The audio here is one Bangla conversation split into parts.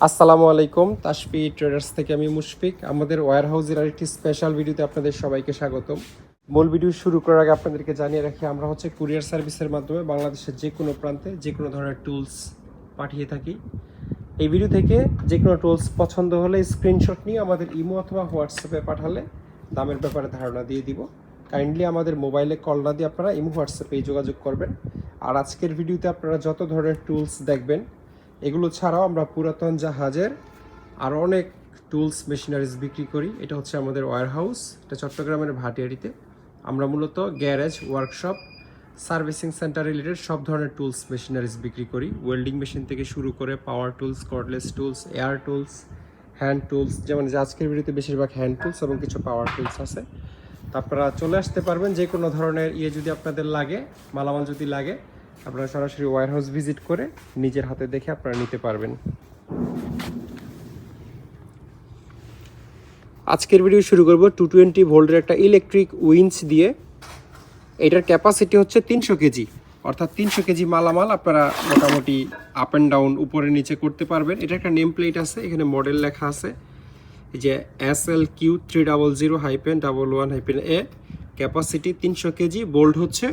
আসসালামু আলাইকুম, তাশফি ট্রেডার্স থেকে আমি মুশফিক। আমাদের ওয়্যার হাউসের আরেকটি স্পেশাল ভিডিওতে আপনাদের সবাইকে স্বাগতম। মূল ভিডিও শুরু করার আগে আপনাদেরকে জানিয়ে রাখি, আমরা হচ্ছে কুরিয়ার সার্ভিসের মাধ্যমে বাংলাদেশের যে কোনো প্রান্তে যে কোনো ধরনের টুলস পাঠিয়ে থাকি। এই ভিডিও থেকে যে কোনো টুলস পছন্দ হলে স্ক্রিনশট নিয়ে আমাদের ইমো অথবা হোয়াটসঅ্যাপে পাঠালে দামের ব্যাপারে ধারণা দিয়ে দিব। কাইন্ডলি আমাদের মোবাইলে কল না দিয়ে আপনারা ইমো হোয়াটসঅ্যাপেই যোগাযোগ করবেন। আর আজকের ভিডিওতে আপনারা যত ধরনের টুলস দেখবেন, এগুলো ছাড়াও আমরা পুরাতন জাহাজের আরও অনেক টুলস মেশিনারিজ বিক্রি করি। এটা হচ্ছে আমাদের ওয়্যার হাউস, এটা চট্টগ্রামের ভাটিয়ারিতে। আমরা মূলত garage, workshop, servicing centre related সব ধরনের টুলস মেশিনারিজ বিক্রি করি। ওয়েল্ডিং মেশিন থেকে শুরু করে পাওয়ার tools, cordless tools, air tools, hand tools, যেমন যে আজকের ভিডিওতে বেশিরভাগ হ্যান্ড টুলস এবং কিছু পাওয়ার টুলস আছে। তা আপনারা চলে আসতে পারবেন, যে কোনো ধরনের যদি আপনাদের লাগে, মালামাল যদি লাগে, আপনারা সরাসরি ওয়্যার হাউস ভিজিট করে নিজের হাতে দেখে আপনারা নিতে পারবেন। আজকের ভিডিও শুরু করব 220 ভোল্টের একটা ইলেকট্রিক উইঞ্চ দিয়ে। এটার ক্যাপাসিটি হচ্ছে 300 কেজি, অর্থাৎ 300 কেজি মালামাল আপনারা মোটামুটি আপ অ্যান্ড ডাউন উপরে নিচে করতে পারবেন। এটা একটা নেম প্লেট আছে, এখানে মডেল লেখা আছে, এই যে SLQ300-11-A। ক্যাপাসিটি 300 কেজি, বোল্ট হচ্ছে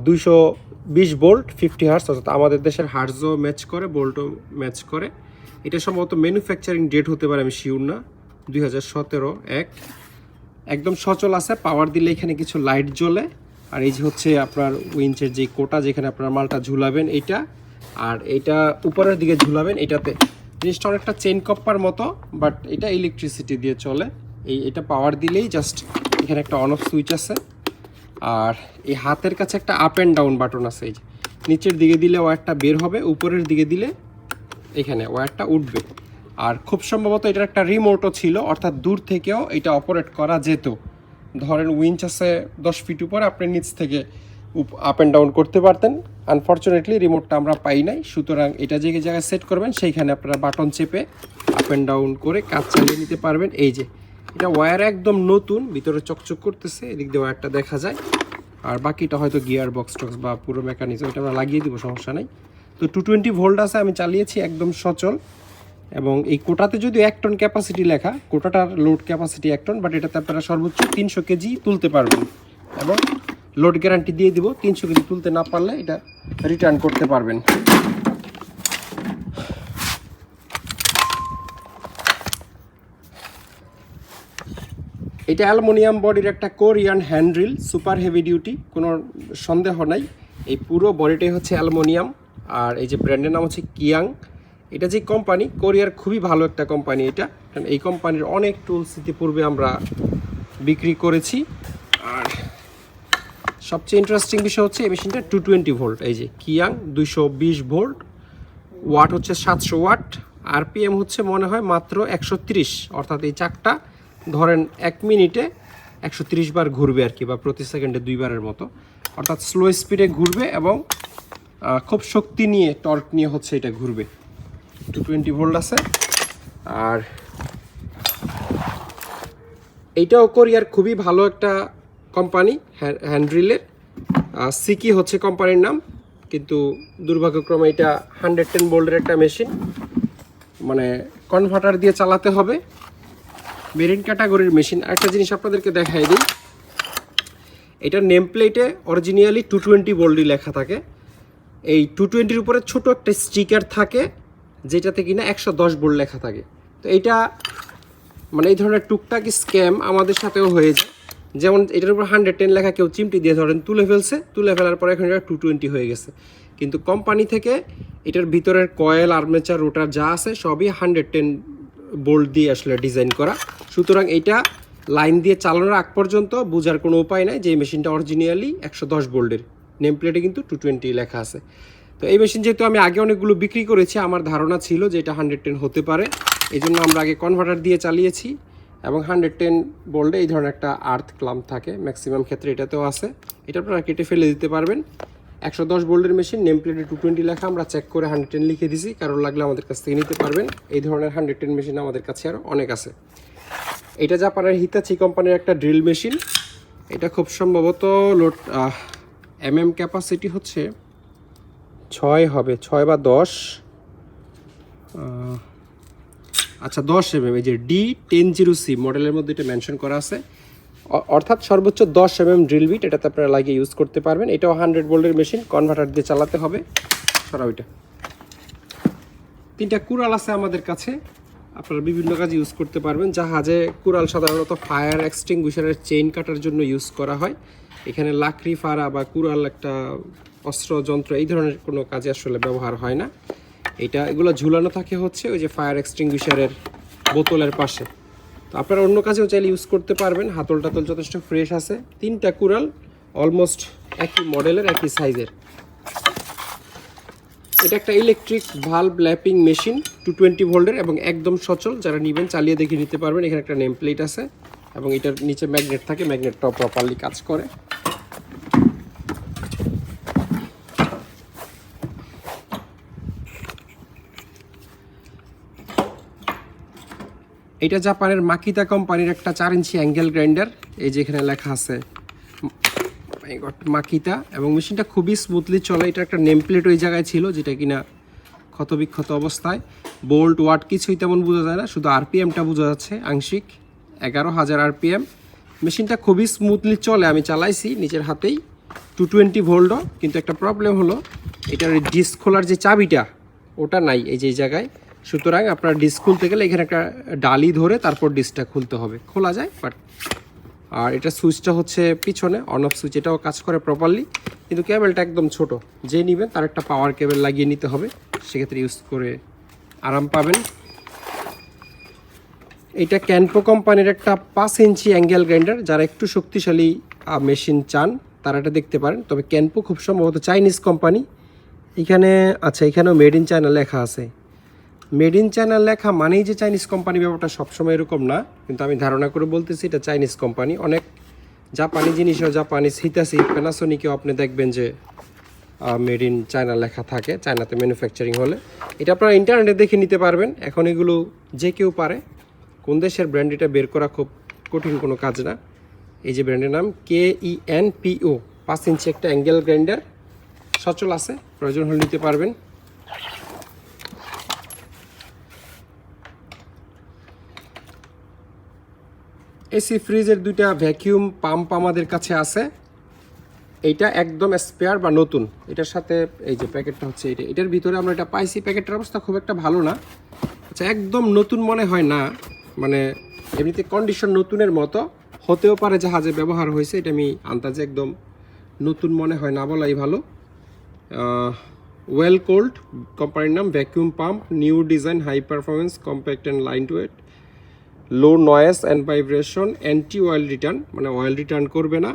220 ভোল্ট, 50 হার্টজ, অর্থাৎ আমাদের দেশের হার্টজও ম্যাচ করে, ভোল্টও ম্যাচ করে। এটা সম্ভবত ম্যানুফ্যাকচারিং ডেট হতে পারে, আমি শিওর না, 2017 একদম সচল আছে। পাওয়ার দিলে এখানে কিছু লাইট জ্বলে। আর এই যে হচ্ছে আপনার উইঞ্চের যে কোটা, যেখানে আপনার মালটা ঝুলাবেন এইটা, আর এইটা উপরের দিকে ঝুলাবেন। এটাতে জিনিসটা অনেকটা চেইন কপ্পার মতো, বাট এটা ইলেকট্রিসিটি দিয়ে চলে। এটা পাওয়ার দিলেই জাস্ট এখানে একটা অন অফ সুইচ আছে। আর এই হাতের কাছে একটা আপ অ্যান্ড ডাউন বাটন আছে, এই যে নিচের দিকে দিলে ওয়্যারটা বের হবে, উপরের দিকে দিলে এখানে ওয়্যারটা উঠবে। আর খুব সম্ভবত এটার একটা রিমোটও ছিল, অর্থাৎ দূর থেকেও এটা অপারেট করা যেত। ধরেন উইঞ্চ আছে 10 ফিট উপরে, আপনি নিচ থেকে আপ অ্যান্ড ডাউন করতে পারতেন। আনফর্চুনেটলি রিমোটটা আমরা পাই নাই, সুতরাং এটা যে জায়গায় সেট করবেন সেইখানে আপনারা বাটন চেপে আপ অ্যান্ড ডাউন করে কাজ চালিয়ে নিতে পারবেন। এই যে এটা ওয়্যার একদম নতুন, ভিতরে চকচক করতেছে, এদিক দিয়ে ওয়্যারটা দেখা যায়। আর বাকিটা হয়তো গিয়ার বক্স টক্স বা পুরো মেকানিজম, এটা আমরা লাগিয়ে দিব, সমস্যা নেই। তো 220 ভোল্ট আছে, আমি চালিয়েছি একদম সচল। এবং এই কোটাতে যদি 1 টন ক্যাপাসিটি লেখা, কোটাটার লোড ক্যাপাসিটি 1 টন, বাট এটাতে আপনারা সর্বোচ্চ 300 কেজি তুলতে পারবেন। এবং লোড গ্যারান্টি দিয়ে দিব, 300 কেজি তুলতে না পারলে এটা রিটার্ন করতে পারবেন। এটা অ্যালুমিনিয়াম বডির একটা কোরিয়ান হ্যান্ড্রিল, সুপার হেভি ডিউটি, কোনো সন্দেহ নাই। এই পুরো বডিটাই হচ্ছে অ্যালুমিনিয়াম। আর এই যে ব্র্যান্ডের নাম হচ্ছে কিয়াং। এটা যে কোম্পানি, কোরিয়ার খুবই ভালো একটা কোম্পানি এটা, কারণ এই কোম্পানির অনেক টুলস ইতিপূর্বে আমরা বিক্রি করেছি। আর সবচেয়ে ইন্টারেস্টিং বিষয় হচ্ছে এই মেশিনটা 220 ভোল্ট, এই যে কিয়াং 220 ভোল্ট, ওয়াট হচ্ছে 700 ওয়াট, আরপিএম হচ্ছে মনে হয় মাত্র 130, অর্থাৎ এই চাকটা ধরেন 1 মিনিটে 130 বার ঘুরবে আর কি, বা প্রতি সেকেন্ডে 2 বারের মতো, অর্থাৎ স্লো স্পিডে ঘুরবে এবং খুব শক্তি নিয়ে, টর্ক নিয়ে হচ্ছে এটা ঘুরবে। 220 ভোল্ট আছে। আর এইটাও কোরিয়ার খুবই ভালো একটা কোম্পানি, হ্যান্ড্রিলের, সিকি হচ্ছে কোম্পানির নাম। কিন্তু দুর্ভাগ্যক্রমে এটা 110 ভোল্টের একটা মেশিন, মানে কনভার্টার দিয়ে চালাতে হবে, মেরিন ক্যাটাগরির মেশিন। একটা জিনিস আপনাদেরকে দেখাই দিই, এটার নেম প্লেটে অরিজিনালি 220 ভোল্টই লেখা থাকে। এই 220-র উপরে ছোট একটা স্টিকার থাকে, যেটাতে কিনা 110 ভোল্ট লেখা থাকে। তো এইটা মানে এই ধরনের টুকটাক স্ক্যাম আমাদের সাথেও হয়ে যায়। যেমন এটার উপর 110 লেখা কেউ চিমটি দিয়ে ধরেন তুলে ফেলছে, তুলে ফেলার পরে এখন এটা 220 হয়ে গেছে। কিন্তু কোম্পানি থেকে এটার ভিতরের কয়েল, আর্মেচার, রোটার যা আছে সবই 110 ভোল্ট দিয়ে আসলে ডিজাইন করা। সুতরাং এইটা লাইন দিয়ে চালানোর আগ পর্যন্ত বোঝার কোনো উপায় নাই যে এই মেশিনটা অরিজিনালি 110 ভোল্টের। নেম প্লেটে কিন্তু 220 লেখা আছে। তো এই মেশিন যেহেতু আমি আগে অনেকগুলো বিক্রি করেছি, আমার ধারণা ছিল যে এটা 110 হতে পারে, এই জন্য আমরা আগে কনভার্টার দিয়ে চালিয়েছি। এবং 110 ভোল্টে এই ধরনের একটা আর্থ ক্লাম্প থাকে, ম্যাক্সিমাম ক্ষেত্রে এটাতেও আছে, এটা আপনারা কেটে ফেলে দিতে পারবেন। 110 ভোল্টের মেশিন, নেম প্লেটে 220 লেখা, আমরা চেক করে 110 লিখে দিছি, কারণ লাগলে আমাদের কাছ থেকে নিতে পারবেন। এই ধরনের 110 মেশিন আমাদের কাছে আরও অনেক আছে। এটা জাপানের হিতাচি কোম্পানির একটা ড্রিল মেশিন। এটা খুব সম্ভবত লোড ক্যাপাসিটি হচ্ছে 6 হবে, 6 বা 10, আচ্ছা 10 mm, এই যে D10C মডেলের মধ্যে এটা মেনশন করা আছে, অর্থাৎ সর্বোচ্চ 10 mm ড্রিল বিট এটাতে আপনারা লাগিয়ে ইউজ করতে পারবেন। এটাও 100 ভোল্টের মেশিন, কনভার্টার দিয়ে চালাতে হবে। সরাও এটা। 3টা কুড়াল আছে আমাদের কাছে, আপনারা বিভিন্ন কাজে ইউজ করতে পারবেন। জাহাজে কুড়াল সাধারণত ফায়ার এক্সটিংগুইশারের চেইন কাটার জন্য ইউজ করা হয়। এখানে লাকড়ি ফাড়া বা কুড়াল একটা অস্ত্র যন্ত্র এই ধরনের কোনো কাজে আসলে ব্যবহার হয় না। এগুলো ঝুলানো থাকে হচ্ছে ওই যে ফায়ার এক্সটিংগুইশারের বোতলের পাশে। তো আপনারা অন্য কাজেও চাইলে ইউজ করতে পারবেন। হাতল টাতল যথেষ্ট ফ্রেশ আছে। 3টা কুড়াল অলমোস্ট একই মডেলের, একই সাইজের। এটা একটা ইলেকট্রিক ভালভ ল্যাপিং মেশিন 220 ভোল্টের এবং একদম সচল। যারা নেবেন চালিয়ে দেখে নিতে পারবেন। এখানে একটা নেম প্লেট আছে এবং এটার নিচে ম্যাগনেট থাকে, ম্যাগনেটটাও প্রপারলি কাজ করে। এটা জাপানের মাকিতা কোম্পানির একটা 4 ইঞ্চি অ্যাঙ্গেল গ্রাইন্ডার। এই যে এখানে লেখা আছে মাকিতা, এবং মেশিনটা খুবই স্মুথলি চলে। এটা একটা নেম প্লেট ওই জায়গায় ছিল যেটা কিনা ক্ষতবিক্ষত অবস্থায়। বোল্ট ওয়াট কিছুই তেমন বোঝা যায় না, শুধু আরপিএমটা বোঝা যাচ্ছে আংশিক। 11,000 আরপিএম। মেশিনটা খুবই স্মুথলি চলে, আমি চালাইছি নিজের হাতেই। 220 ভোল্টও, কিন্তু একটা প্রবলেম হলো এটার ডিস্ক খোলার যে চাবিটা ওটা নাই এই যে জায়গায়। সুতরাং আপনার ডিস্ক খুলতে গেলে এখানে একটা ডালি ধরে তারপর ডিস্কটা খুলতে হবে। খোলা যায় বাট, আর এটা সুইচটা হচ্ছে পিছনে অন অফ সুইচ, এটাও কাজ করে প্রপারলি, কিন্তু কেবলটা একদম ছোট। যে নেবেন তার একটা পাওয়ার কেবল লাগিয়ে নিতে হবে, সেক্ষেত্রে ইউজ করে আরাম পাবেন। এটা ক্যানপো কোম্পানির একটা 5 ইঞ্চি অ্যাঙ্গেল গ্রাইন্ডার। যারা একটু শক্তিশালী মেশিন চান তারা এটা দেখতে পারেন। তবে ক্যানপো খুব সম্ভবত চাইনিজ কোম্পানি। এখানে আচ্ছা, এখানেও মেড ইন চায়না লেখা আছে। মেড ইন চায়না লেখা মানেই যে চাইনিজ কোম্পানি, ব্যাপারটা সবসময় এরকম না, কিন্তু আমি ধারণা করে বলতেছি এটা চাইনিজ কোম্পানি। অনেক জাপানি জিনিসও, জাপানিজ হিতাসি প্যানাসোনিকেও আপনি দেখবেন যে মেড ইন চায়না লেখা থাকে, চায়নাতে ম্যানুফ্যাকচারিং হলে। এটা আপনারা ইন্টারনেটে দেখে নিতে পারবেন। এখন এগুলো যে কেউ পারে। কোন দেশের ব্র্যান্ড এটা বের করা খুব কঠিন কোনো কাজ না। এই যে ব্র্যান্ডের নাম KENPO, 5 ইঞ্চি একটা অ্যাঙ্গেল গ্রাইন্ডার, সচল আছে, প্রয়োজন হলে নিতে পারবেন। এসি ফ্রিজের 2টা ভ্যাকিউম পাম্প আমাদের কাছে আছে। এইটা একদম স্পেয়ার বা নতুন। এটার সাথে এই যে প্যাকেটটা হচ্ছে এটার ভিতরে আমরা এটা পাইছি। প্যাকেটের অবস্থা খুব একটা ভালো না। আচ্ছা, একদম নতুন মনে হয় না, মানে এমনিতে কন্ডিশন নতুনের মতো হতেও পারে, জাহাজে ব্যবহার হয়েছে। এটা আমি আন্দাজে একদম নতুন মনে হয় না বলাই ভালো। ওয়েল কোল্ড কোম্পানির নাম, vacuum pump, new design, high performance, compact and lightweight, low noise and vibration, anti oil return, মানে অয়েল রিটার্ন করবে না,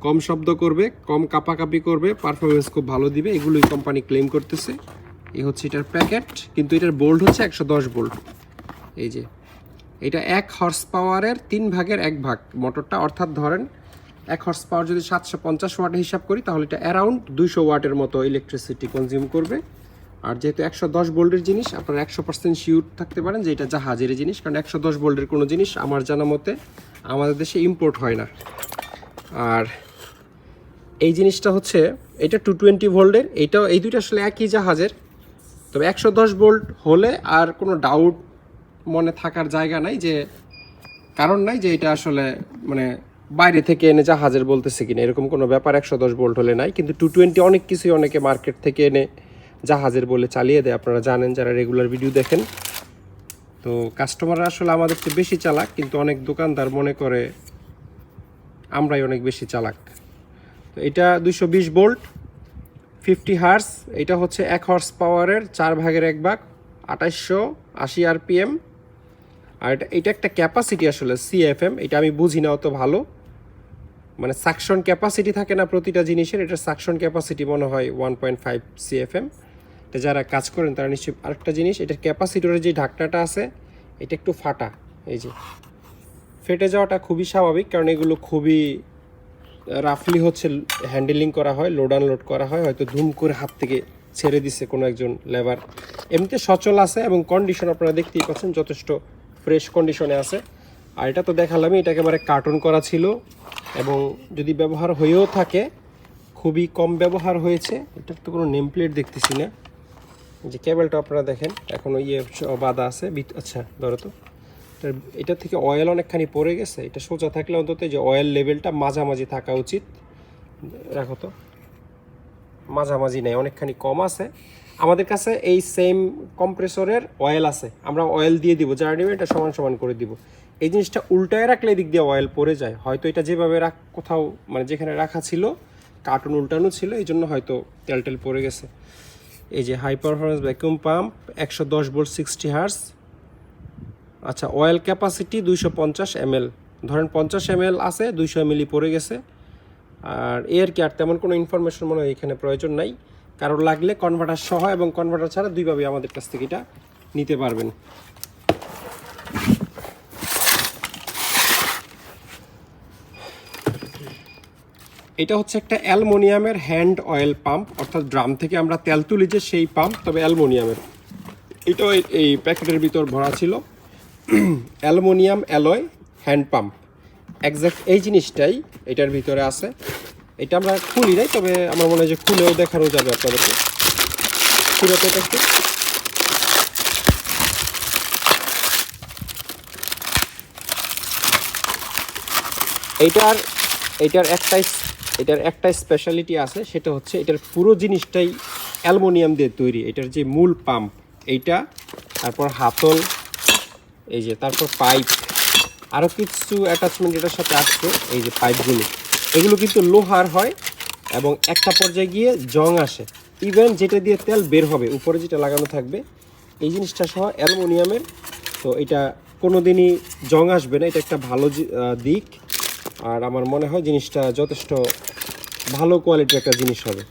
কম শব্দ করবে, কম কাঁপাকাঁপি করবে, পারফরমেন্স খুব ভালো দিবে, এগুলোই কোম্পানি ক্লেম করতেছে। এই হচ্ছে এটার প্যাকেট, কিন্তু এটার বোল্ট হচ্ছে 110 ভোল্ট। এই যে এটা 1 হর্স পাওয়ারের 3 ভাগের 1 ভাগ মোটরটা, অর্থাৎ ধরেন 1 হর্স পাওয়ার যদি 750 ওয়াট হিসাব করি তাহলে এটা অ্যারাউন্ড 200 ওয়াটের মতো ইলেকট্রিসিটি কনজিউম করবে। আর যেহেতু 110 ভোল্টের জিনিস, আপনারা 100% শিওর থাকতে পারেন যে এটা জাহাজের জিনিস, কারণ 110 ভোল্টের কোনো জিনিস আমার জানা মতে আমাদের দেশে ইম্পোর্ট হয় না। আর এই জিনিসটা হচ্ছে এটা 220 ভোল্টের, এইটাও, এই দুইটা আসলে একই জাহাজের। তবে 110 ভোল্ট হলে আর কোনো ডাউট মনে থাকার জায়গা নাই, যে কারণ নাই যে এটা আসলে মানে বাইরে থেকে এনে জাহাজের বলতেছে কিনা, এরকম কোনো ব্যাপার 110 ভোল্ট হলে নাই। কিন্তু 220 অনেক কিছুই অনেকে মার্কেট থেকে এনে জাহাজের বলে চালিয়ে দেয়, আপনারা জানেন যারা রেগুলার ভিডিও দেখেন। তো কাস্টমাররা আসলে আমাদের চেয়ে বেশি চালাক, কিন্তু অনেক দোকানদার মনে করে আমরাই অনেক বেশি চালাক। তো এটা 220 ভোল্ট, 50 হার্স। এটা হচ্ছে 1 হর্স পাওয়ারের 4 ভাগের 1 ভাগ, 2880 আরপিএম। আর এটা একটা ক্যাপাসিটি আসলে CFM, এটা আমি বুঝি না অত ভালো, মানে সাকশন ক্যাপাসিটি থাকে না প্রতিটা জিনিসের, এটা সাকশন ক্যাপাসিটি মনে হয় 1.5 CFM। এটা যারা কাজ করেন তারা নিশ্চয়ই। আরেকটা জিনিস, এটার ক্যাপাসিটরের যে ঢাকনাটা আছে এটা একটু ফাটা, এই যে ফেটে যাওয়াটা খুবই স্বাভাবিক, কারণ এগুলো খুবই রাফলি হচ্ছে হ্যান্ডেলিং করা হয়, লোড আনলোড করা হয়, হয়তো ধুম করে হাত থেকে ছেড়ে দিচ্ছে কোনো একজন লেবার। এমনিতে সচল আছে এবং কন্ডিশন আপনারা দেখতেই পাচ্ছেন যথেষ্ট ফ্রেশ কন্ডিশনে আছে। আর এটা তো দেখালামই, এটা একেবারে কার্টন করা ছিল, এবং যদি ব্যবহার হয়েও থাকে খুবই কম ব্যবহার হয়েছে। এটার তো কোনো নেম প্লেট দেখতেছি না। যে কেবলটা আপনারা দেখেন এখনও বাঁধা আছে। আচ্ছা ধরো তো, এটা থেকে অয়েল অনেকখানি পড়ে গেছে। এটা সোজা থাকলে অন্তত যে অয়েল লেভেলটা মাঝামাঝি থাকা উচিত। রাখো তো, মাঝামাঝি নেই, অনেকখানি কম আছে। আমাদের কাছে এই সেম কম্প্রেসরের অয়েল আছে, আমরা অয়েল দিয়ে দিব, যারা নেবে এটা সমান সমান করে দিব। এই জিনিসটা উল্টায় রাখলে এদিক দিয়ে অয়েল পড়ে যায়। হয়তো এটা যেভাবে কোথাও মানে যেখানে রাখা ছিল কার্টুন উল্টানো ছিল, এই জন্য হয়তো তেল টেল পড়ে গেছে। এই যে high performance vacuum pump 110 volt 60 hertz. আচ্ছা, অয়েল ক্যাপাসিটি 250 ml, ধরেন 50 ml আছে, 200 ml পড়ে গেছে। আর এর কি আর তেমন কোনো ইনফরমেশন মনে হয় এখানে প্রয়োজন নাই। কারোর লাগলে কনভার্টার সহ এবং কনভার্টার ছাড়া দুইভাবে আমাদের কাছ থেকে এটা নিতে পারবেন। এটা হচ্ছে একটা অ্যালুমিনিয়ামের হ্যান্ড অয়েল পাম্প, অর্থাৎ ড্রাম থেকে আমরা তেল তুলি যে সেই পাম্প, তবে অ্যালুমিনিয়ামের। এটাও এই প্যাকেটের ভিতর ভরা ছিল, aluminium alloy hand pump. Exact এই জিনিসটাই এটার ভিতরে আছে। এটা আমরা খুলি নাই, তবে আমার মনে হয় যে খুলেও দেখানো যাবে আপনাদেরকে। খুলেতে এটা একটু এটার একটা স্পেশালিটি আছে, সেটা হচ্ছে এটার পুরো জিনিসটাই অ্যালুমিনিয়াম দিয়ে তৈরি। এটার যে মূল পাম্প এইটা, তারপর হাতল, এই যে তারপর পাইপ, আরও কিছু অ্যাটাচমেন্ট এটার সাথে আসছে। এই যে পাইপগুলো, এগুলো কিন্তু লোহার হয় এবং একটা পর্যায়ে গিয়ে জং আসে। ইভেন যেটা দিয়ে তেল বের হবে, উপরে যেটা লাগানো থাকবে, এই জিনিসটা সহ অ্যালুমিনিয়ামের। তো এটা কোনো দিনই জং আসবে না, এটা একটা ভালো দিক। আর আমার মনে হয় জিনিসটা যথেষ্ট ভালো কোয়ালিটির একটা জিনিস হবে।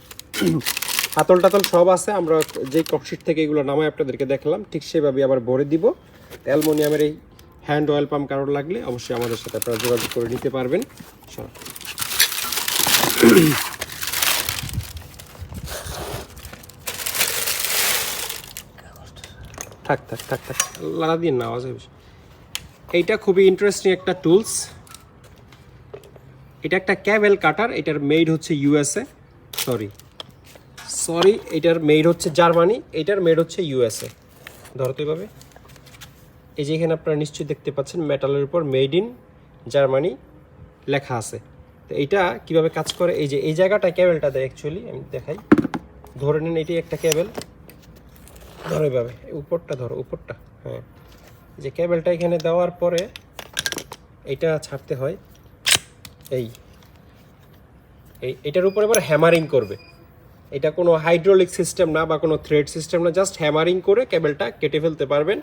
হাতল টাতল সব আছে, আমরা যে ককশিট থেকে এগুলো নামায় আপনাদেরকে দেখালাম, ঠিক সেভাবে আবার ভরে দিব। অ্যালুমিনিয়ামের এই হ্যান্ড অয়েল পাম্প কারোর লাগলে অবশ্যই আমাদের সাথে আপনারা যোগাযোগ করে নিতে পারবেন। থাক থাক থাক থাক লাগা দিন না, আওয়াজ হবে। এইটা খুবই ইন্টারেস্টিং একটা টুলস। এটা একটা ক্যাবেল কাটার। এটার মেড হচ্ছে ইউএসএ, সরি এটার মেড হচ্ছে জার্মানি, এটার মেড হচ্ছে ইউএসএ। ধরো তো এইভাবে, এই যে এখানে আপনারা নিশ্চয়ই দেখতে পাচ্ছেন মেটালের উপর মেড ইন জার্মানি লেখা আছে। তো এইটা কিভাবে কাজ করে, এই যে এই জায়গাটা ক্যাবেলটা দেয় অ্যাকচুয়ালি, আমি দেখাই। ধরে নিন এটি একটা ক্যাবেল, ধরো এইভাবে, উপরটা ধরো, উপরটা, হ্যাঁ। যে ক্যাবেলটা এখানে দেওয়ার পরে এটা ছাড়তে হয়, এটার উপরে এবার হ্যামারিং করবে। এটা কোনো হাইড্রোলিক সিস্টেম না বা কোনো থ্রেড সিস্টেম না, জাস্ট হ্যামারিং করে কেবলটা কেটে ফেলতে পারবেন।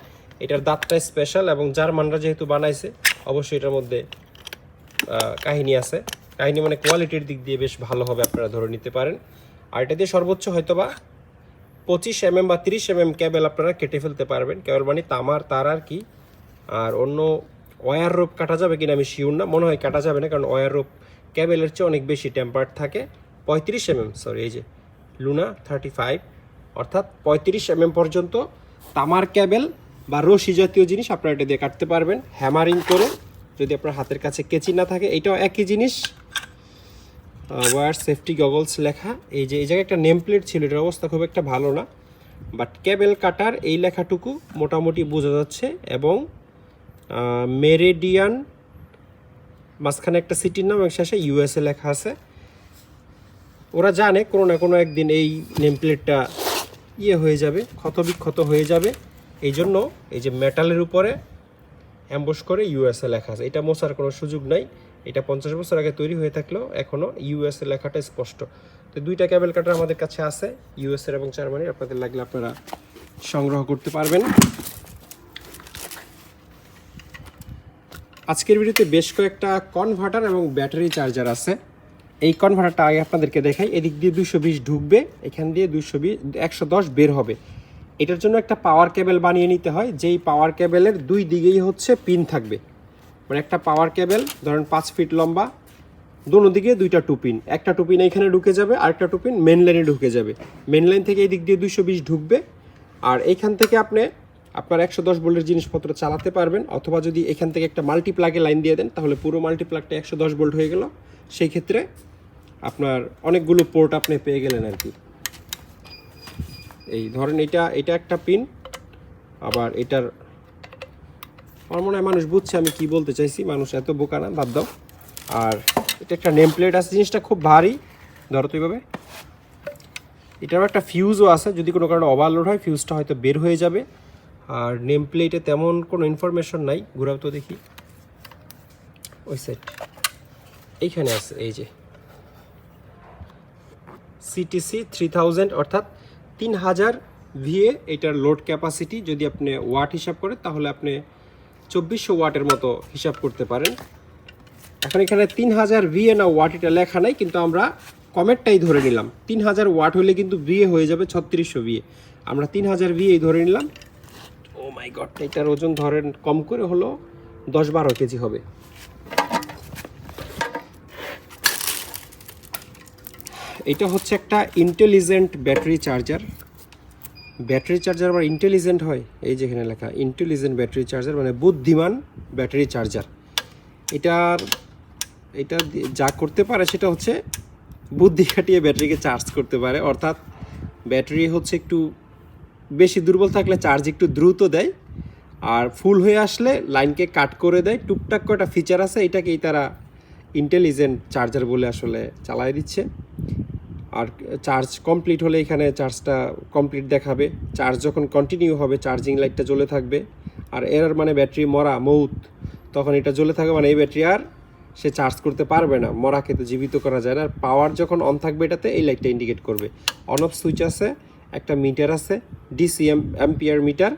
এটার দাঁতটা স্পেশাল এবং জার্মানরা যেহেতু বানাইছে, অবশ্যই এটার মধ্যে কাহিনী আছে। কাহিনী মানে কোয়ালিটির দিক দিয়ে বেশ ভালো হবে, আপনারা ধরে নিতে পারেন। আর এটা দিয়ে সর্বোচ্চ হয়তো বা 25 mm বা 30 mm কেবল আপনারা কেটে ফেলতে পারবেন। কেবল মানে তামার তার আর কি। আর অন্য ওয়্যার রোপ কাটা যাবে কিনা আমি শিওর না, মনে হয় কাটা যাবে না, কারণ ওয়্যার রোপ কেবলের চেয়ে অনেক বেশি টেম্পার্ড থাকে। 35 mm, সরি এই যে লুনা 35, অর্থাৎ 35 mm পর্যন্ত তামার কেবল বা রশি জাতীয় জিনিস আপনারা এটা দিয়ে কাটতে পারবেন হ্যামারিং করে, যদি আপনার হাতের কাছে কেচি না থাকে। এটাও একই জিনিস, ওয়্যার সেফটি গগলস লেখা। এই যে এই জায়গায় একটা নেম প্লেট ছিল, এটার অবস্থা খুব একটা ভালো না, বাট কেবল কাটার এই লেখাটুকু মোটামুটি বোঝা যাচ্ছে। এবং মেরিডিয়ান, মাঝখানে একটা সিটির নাম এবং শেষে ইউএসএ লেখা আছে। ওরা জানে কোনো না কোনো একদিন এই নেম প্লেটটা হয়ে যাবে, ক্ষতবিক্ষত হয়ে যাবে। এই জন্য এই যে মেটালের উপরে অ্যাম্বস করে ইউএসএ লেখা আছে। এটা মোছার কোনো সুযোগ নাই। এটা 50 বছর আগে তৈরি হয়ে থাকলেও এখনও ইউএসএ লেখাটা স্পষ্ট। তো দুইটা কেবল কাটার আমাদের কাছে আছে, ইউএসএ এবং জার্মানির। আপনাদের লাগলে আপনারা সংগ্রহ করতে পারবেন। আজকের ভিডিওতে বেশ কয়েকটা কনভার্টার এবং ব্যাটারি চার্জার আছে। এই কনভার্টারটা আগে আপনাদেরকে দেখাই। এদিক দিয়ে 220 ঢুকবে, এখান দিয়ে 110 বের হবে। এটার জন্য একটা পাওয়ার কেবল বানিয়ে নিতে হয়, যেই পাওয়ার কেবলের দুই দিকেই হচ্ছে পিন থাকবে। মানে একটা পাওয়ার কেবল ধরেন 5 ফিট লম্বা, দোনো দিকে দুইটা টুপিন, একটা টুপিন এইখানে ঢুকে যাবে, আরেকটা টুপিন মেন লাইনে ঢুকে যাবে। মেন লাইন থেকে এই দিক দিয়ে 220 ঢুকবে, আর এইখান থেকে আপনার 110 ভোল্টের জিনিসপত্র চালাতে পারবেন। অথবা যদি এখান থেকে একটা মাল্টিপ্লাগে লাইন দিয়ে দেন, তাহলে পুরো মাল্টিপ্লাগটা 110 ভোল্ট হয়ে গেল। সেই ক্ষেত্রে আপনার অনেকগুলো পোর্ট আপনি পেয়ে গেলেন আর কি। এই ধরেন এটা একটা পিন, আবার এটার আমার মনে হয় মানুষ বুঝছে আমি কি বলতে চাইছি, মানুষ এত বোকা না, বাদ দাও। আর এটা একটা নেম প্লেট আছে, জিনিসটা খুব ভারী, ধরো তো এইভাবে। এটারও একটা ফিউজও আছে, যদি কোনো কারণে ওভারলোড হয় ফিউজটা হয়তো বের হয়ে যাবে। আর নেম প্লেটে তেমন কোনো ইনফরমেশন নাই, ঘুরাও তো দেখি ওই সাইড, এইখানে আছে এই যে CTC 3000 অর্থাৎ 3000 VA এটার লোড ক্যাপাসিটি। যদি আপনি ওয়াট হিসাব করেন তাহলে আপনি 2400 ওয়াটের মতো হিসাব করতে পারেন। এখন এখানে 3000 VA না ওয়াট এটা লেখা নাই, কিন্তু আমরা কমেরটাই ধরে নিলাম। 3000 ওয়াট হলে কিন্তু VA হয়ে যাবে 3600 VA, আমরা 3000 VA ধরে নিলাম। ও মাই গড, এটার ওজন ধরেন কম করে হলো 10-12 কেজি হবে। এটা হচ্ছে একটা intelligent battery charger. Battery charger আবার ইন্টেলিজেন্ট হয়, এই যেখানে লেখা ইন্টেলিজেন্ট ব্যাটারি চার্জার, মানে বুদ্ধিমান ব্যাটারি চার্জার। এটা যা করতে পারে সেটা হচ্ছে বুদ্ধি খাটিয়ে ব্যাটারিকে চার্জ করতে পারে। অর্থাৎ ব্যাটারি হচ্ছে একটু বেশি দুর্বল থাকলে চার্জ একটু দ্রুত দেয়, আর ফুল হয়ে আসলে লাইনকে কাট করে দেয়। টুকটাক কয়টা ফিচার আছে, এটাকেই তারা ইন্টেলিজেন্ট চার্জার বলে আসলে চালায় দিচ্ছে। আর চার্জ কমপ্লিট হলে এখানে চার্জটা কমপ্লিট দেখাবে, চার্জ যখন কন্টিনিউ হবে চার্জিং লাইটটা জ্বলে থাকবে। আর এর মানে ব্যাটারি মরা মৌত, তখন এটা জ্বলে থাকবে, মানে এই ব্যাটারি আর সে চার্জ করতে পারবে না, মরাকে তো জীবিত করা যায় না। আর পাওয়ার যখন অন থাকবে এটাতে এই লাইটটা ইন্ডিকেট করবে। অন অফ সুইচ আছে, একটা মিটার আছে, ডিসি অ্যাম্পিয়ার মিটার।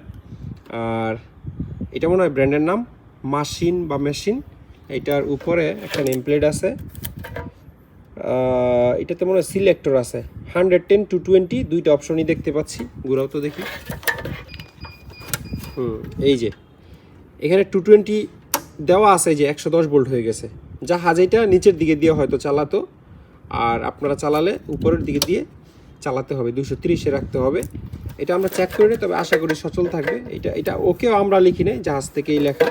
আর এটা মনে হয় ব্র্যান্ডের নাম মাশিন বা মেশিন। এটার উপরে একটা নেম প্লেট আছে, এটাতে মনে হয় সিলেক্টর আছে, 110 220 দুইটা অপশনই দেখতে পাচ্ছি। ঘুরাও তো দেখি, এই যে এখানে 220 দেওয়া আছে, যে 110 ভোল্ট হয়ে গেছে। যা হাজাইটা নিচের দিকে দিয়ে হয়তো চালাতো, আর আপনারা চালালে উপরের দিকে দিয়ে চালাতে হবে, 230-এ রাখতে হবে। এটা আমরা চেক করে নিই, তবে আশা করি সচল থাকবে। এটা ওকেও আমরা লিখি নাই, জাহাজ থেকেই লেখা।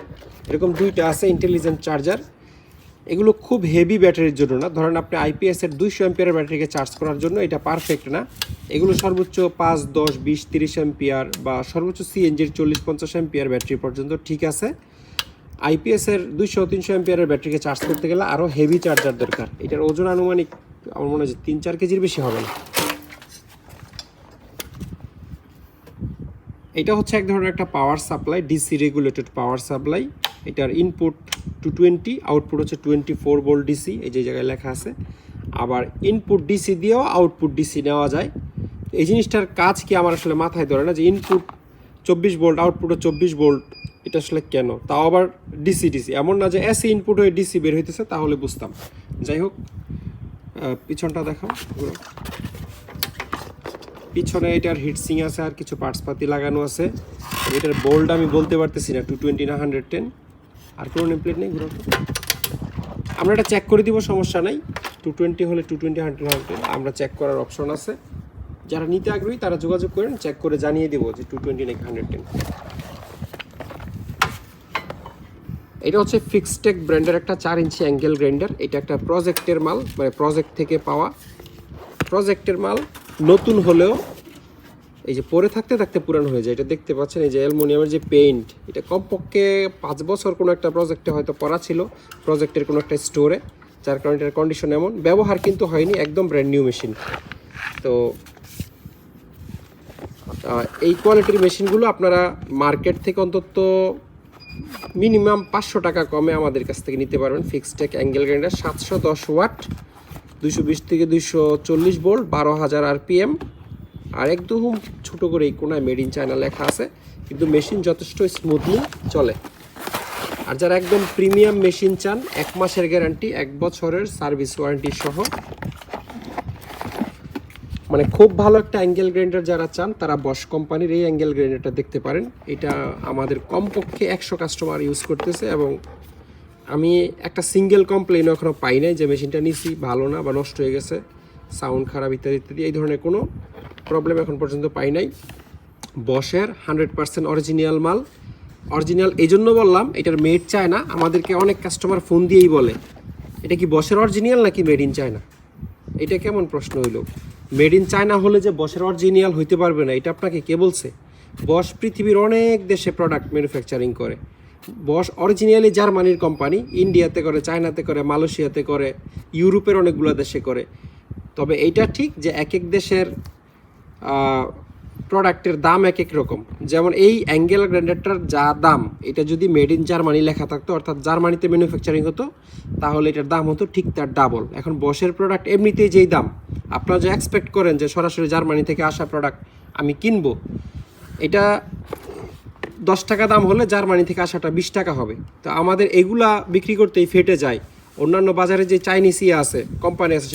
এরকম দুইটা আছে ইন্টেলিজেন্ট চার্জার। এগুলো খুব হেভি ব্যাটারির জন্য না, ধরেন আপনি আইপিএসের 200 অ্যাম্পিয়ারের ব্যাটারিকে চার্জ করার জন্য এটা পারফেক্ট না। এগুলো সর্বোচ্চ 5, 10, 20, 30 অ্যাম্পিয়ার বা সর্বোচ্চ সিএনজির 40-50 অ্যাম্পিয়ার ব্যাটারি পর্যন্ত ঠিক আছে। আইপিএসের 200-300 অ্যাম্পিয়ারের ব্যাটারিকে চার্জ করতে গেলে আরও হেভি চার্জার দরকার। এটার ওজন আনুমানিক আমার মনে হয় 3-4 কেজির বেশি হবে না। এটা হচ্ছে এক ধরনের একটা power supply, DC regulated power supply. এটার ইনপুট 220, আউটপুট হচ্ছে 24 ভোল্ট ডিসি, এই যে জায়গায় লেখা আছে। আবার ইনপুট ডিসি দিয়েও আউটপুট ডিসি নেওয়া যায়। এই জিনিসটার কাজ কি আমার আসলে মাথায় ধরে না, যে ইনপুট 24 ভোল্ট আউটপুটও 24 ভোল্ট, এটা আসলে কেন? তাও আবার ডিসি এমন না যে এসি ইনপুট হয়ে ডিসি বের হইতেছে, তাহলে বুঝতাম। যাই হোক, পিছনটা দেখাও। পিছনে এটার হিটসিং আছে, আর কিছু পার্টসপাতি লাগানো আছে। এটার বোল্ড আমি বলতে পারতেছি না 220 না 110। আর কোনো নেমপ্লেট নেই, ঘুরো। আমরা এটা চেক করে দিব, সমস্যা নাই। 220 হলে 220, 100 আমরা চেক করার অপশন আছে। যারা নিতে আগ্রহী তারা যোগাযোগ করেন, চেক করে জানিয়ে দেবো যে 220 নাকি 110। এটা হচ্ছে ফিক্সটেক ব্র্যান্ডের একটা 4 ইঞ্চি অ্যাঙ্গেল গ্রাইন্ডার। এটা একটা প্রজেক্টের মাল, মানে প্রজেক্ট থেকে পাওয়া প্রজেক্টের মাল। নতুন হলেও এই যে পরে থাকতে থাকতে পুরানো হয়ে যায়। এটা দেখতে পাচ্ছেন, এই যে অ্যালুমিনিয়ামের যে পেইন্ট, এটা কমপক্ষে 5 বছর কোনো একটা প্রজেক্টে হয়তো পরা ছিল, প্রজেক্টের কোনো একটা স্টোরে, যার কারণে এটার কন্ডিশন এমন। ব্যবহার কিন্তু হয়নি, একদম ব্র্যান্ড নিউ মেশিন। তো এই কোয়ালিটির মেশিনগুলো আপনারা মার্কেট থেকে অন্তত মিনিমাম 500 টাকা কমে আমাদের কাছ থেকে নিতে পারবেন। ফিক্সটেক অ্যাঙ্গেল গ্রাইন্ডার 710 ওয়াট, 220 থেকে 240 ভোল্ট, 12,000 RPM। আর একদম ছোটো করে এই কোনায় মেড ইন চায়না লেখা আছে, কিন্তু মেশিন যথেষ্ট স্মুথলি চলে। আর যারা একদম প্রিমিয়াম মেশিন চান, 1 মাসের গ্যারান্টি, 1 বছরের সার্ভিস ওয়ারেন্টি সহ, মানে খুব ভালো একটা অ্যাঙ্গেল গ্রাইন্ডার যারা চান, তারা বশ কোম্পানির এই অ্যাঙ্গেল গ্রাইন্ডারটা দেখতে পারেন। এটা আমাদের কমপক্ষে 100 কাস্টমার ইউজ করতেছে, এবং আমি একটা সিঙ্গেল কমপ্লেনও এখনও পাই নাই যে মেশিনটা নিছি ভালো না বা নষ্ট হয়ে গেছে, সাউন্ড খারাপ ইত্যাদি ইত্যাদি, এই ধরনের কোনো প্রবলেম এখন পর্যন্ত পাই নাই। বশের 100% অরিজিনাল মাল। অরিজিনাল এই জন্য বললাম, এটার মেড চায়না। আমাদেরকে অনেক কাস্টমার ফোন দিয়েই বলে, এটা কি বশের অরিজিনাল নাকি মেড ইন চায়না? এটা কেমন প্রশ্ন হইল? মেড ইন চায়না হলে যে বসের অরিজিনাল হইতে পারবে না, এটা আপনাকে কে বলছে? বস পৃথিবীর অনেক দেশে প্রোডাক্ট ম্যানুফ্যাকচারিং করে। বস অরিজিনালি জার্মানির কোম্পানি, ইন্ডিয়াতে করে, চায়নাতে করে, মালয়েশিয়াতে করে, ইউরোপের অনেকগুলো দেশে করে। তবে এইটা ঠিক যে এক এক দেশের প্রোডাক্টের দাম এক এক রকম। যেমন এই অ্যাঙ্গেল গ্রাইন্ডারটার যা দাম, এটা যদি মেড ইন জার্মানি লেখা থাকতো, অর্থাৎ জার্মানিতে ম্যানুফ্যাকচারিং হতো, তাহলে এটার দাম হতো ঠিক তার ডাবল। এখন বসের প্রোডাক্ট এমনিতেই যেই দাম, আপনারা যে এক্সপেক্ট করেন যে সরাসরি জার্মানি থেকে আসা প্রোডাক্ট আমি কিনবো, এটা 10 টাকা দাম হলে জার্মানি থেকে আসাটা 20 টাকা হবে। তো আমাদের এগুলা বিক্রি করতেই ফেটে যায়। অন্যান্য বাজারে যে চাইনিজ আছে, কোম্পানি আছে,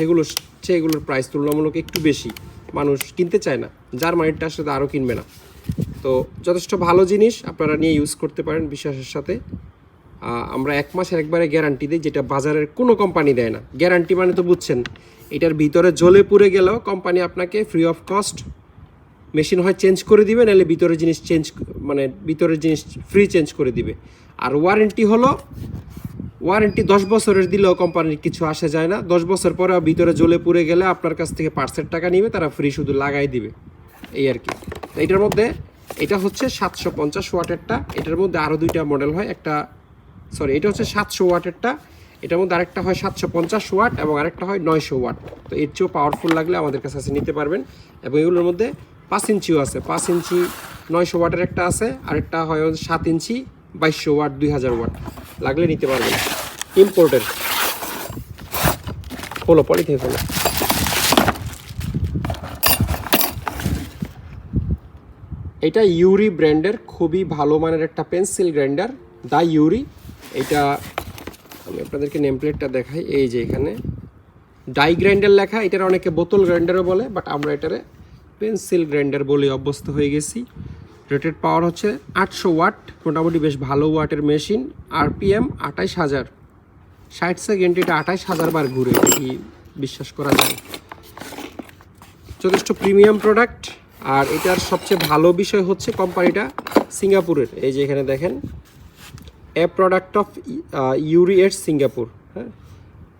সেগুলোর প্রাইস তুলনামূলক একটু বেশি, মানুষ কিনতে চায় না। জার্মানিটা আসলে আরও কিনবে না। তো যথেষ্ট ভালো জিনিস, আপনারা নিয়ে ইউজ করতে পারেন বিশ্বাসের সাথে। আমরা 1 মাসের একবারে গ্যারান্টি দিই, যেটা বাজারের কোনো কোম্পানি দেয় না। গ্যারান্টি মানে তো বুঝছেন, এটার ভিতরে জ্বলে পুড়ে গেলেও কোম্পানি আপনাকে ফ্রি অফ কস্ট মেশিন হয় চেঞ্জ করে দিবে, নাহলে ভিতরের জিনিস ফ্রি চেঞ্জ করে দিবে। আর ওয়ারেন্টি হলো, ওয়ারেন্টি 10 বছরের দিলেও কোম্পানির কিছু আসে যায় না। 10 বছর পরে ভিতরে জ্বলে পুড়ে গেলে আপনার কাছ থেকে পার্সের টাকা নিবে, তারা ফ্রি শুধু লাগাই দিবে, এই আর কি। তো এটার মধ্যে এটা হচ্ছে 750 ওয়াটেরটা, এটার মধ্যে আরও 2টা মডেল হয়। এটা হচ্ছে 700 ওয়াটেরটা, এটার মধ্যে আরেকটা হয় 750 ওয়াট এবং আরেকটা হয় 900 ওয়াট। তো এর চেয়েও পাওয়ারফুল লাগলে আমাদের কাছে নিতে পারবেন। এবং এগুলোর মধ্যে 5 ইঞ্চিও আছে, 5 ইঞ্চি 900 ওয়াটের একটা আছে, আরেকটা হয় 7 ইঞ্চি 2200 ওয়াট 2000 ওয়াট, লাগলে নিতে পারবেন। ইম্পোর্টের হলো পরে থেকে হলো। এটা ইউরি ব্র্যান্ডের খুবই ভালো মানের একটা পেন্সিল গ্রাইন্ডার, দা ইউরি। এটা আমি আপনাদেরকে নেম প্লেটটা দেখাই, এই যে এখানে ডাই গ্রাইন্ডার লেখা। এটার অনেকে বোতল গ্রাইন্ডারও বলে, বাট আমরা এটারে পেন্সিল গ্রাইন্ডার বলে অভ্যস্ত হয়ে গেছি। রেটেড পাওয়ার হচ্ছে 800 ওয়াট, মোটামুটি বেশ ভালো ওয়াটের মেশিন। আরপিএম 28000, 60 সেকেন্ড এটা 28000 বার ঘুরে, এটা কি বিশ্বাস করা যায়? যথেষ্ট প্রিমিয়াম প্রোডাক্ট। আর এটার সবচেয়ে ভালো বিষয় হচ্ছে কোম্পানিটা সিঙ্গাপুরের। এই যে এখানে দেখেন, a product of Yuri at Singapore. হ্যাঁ,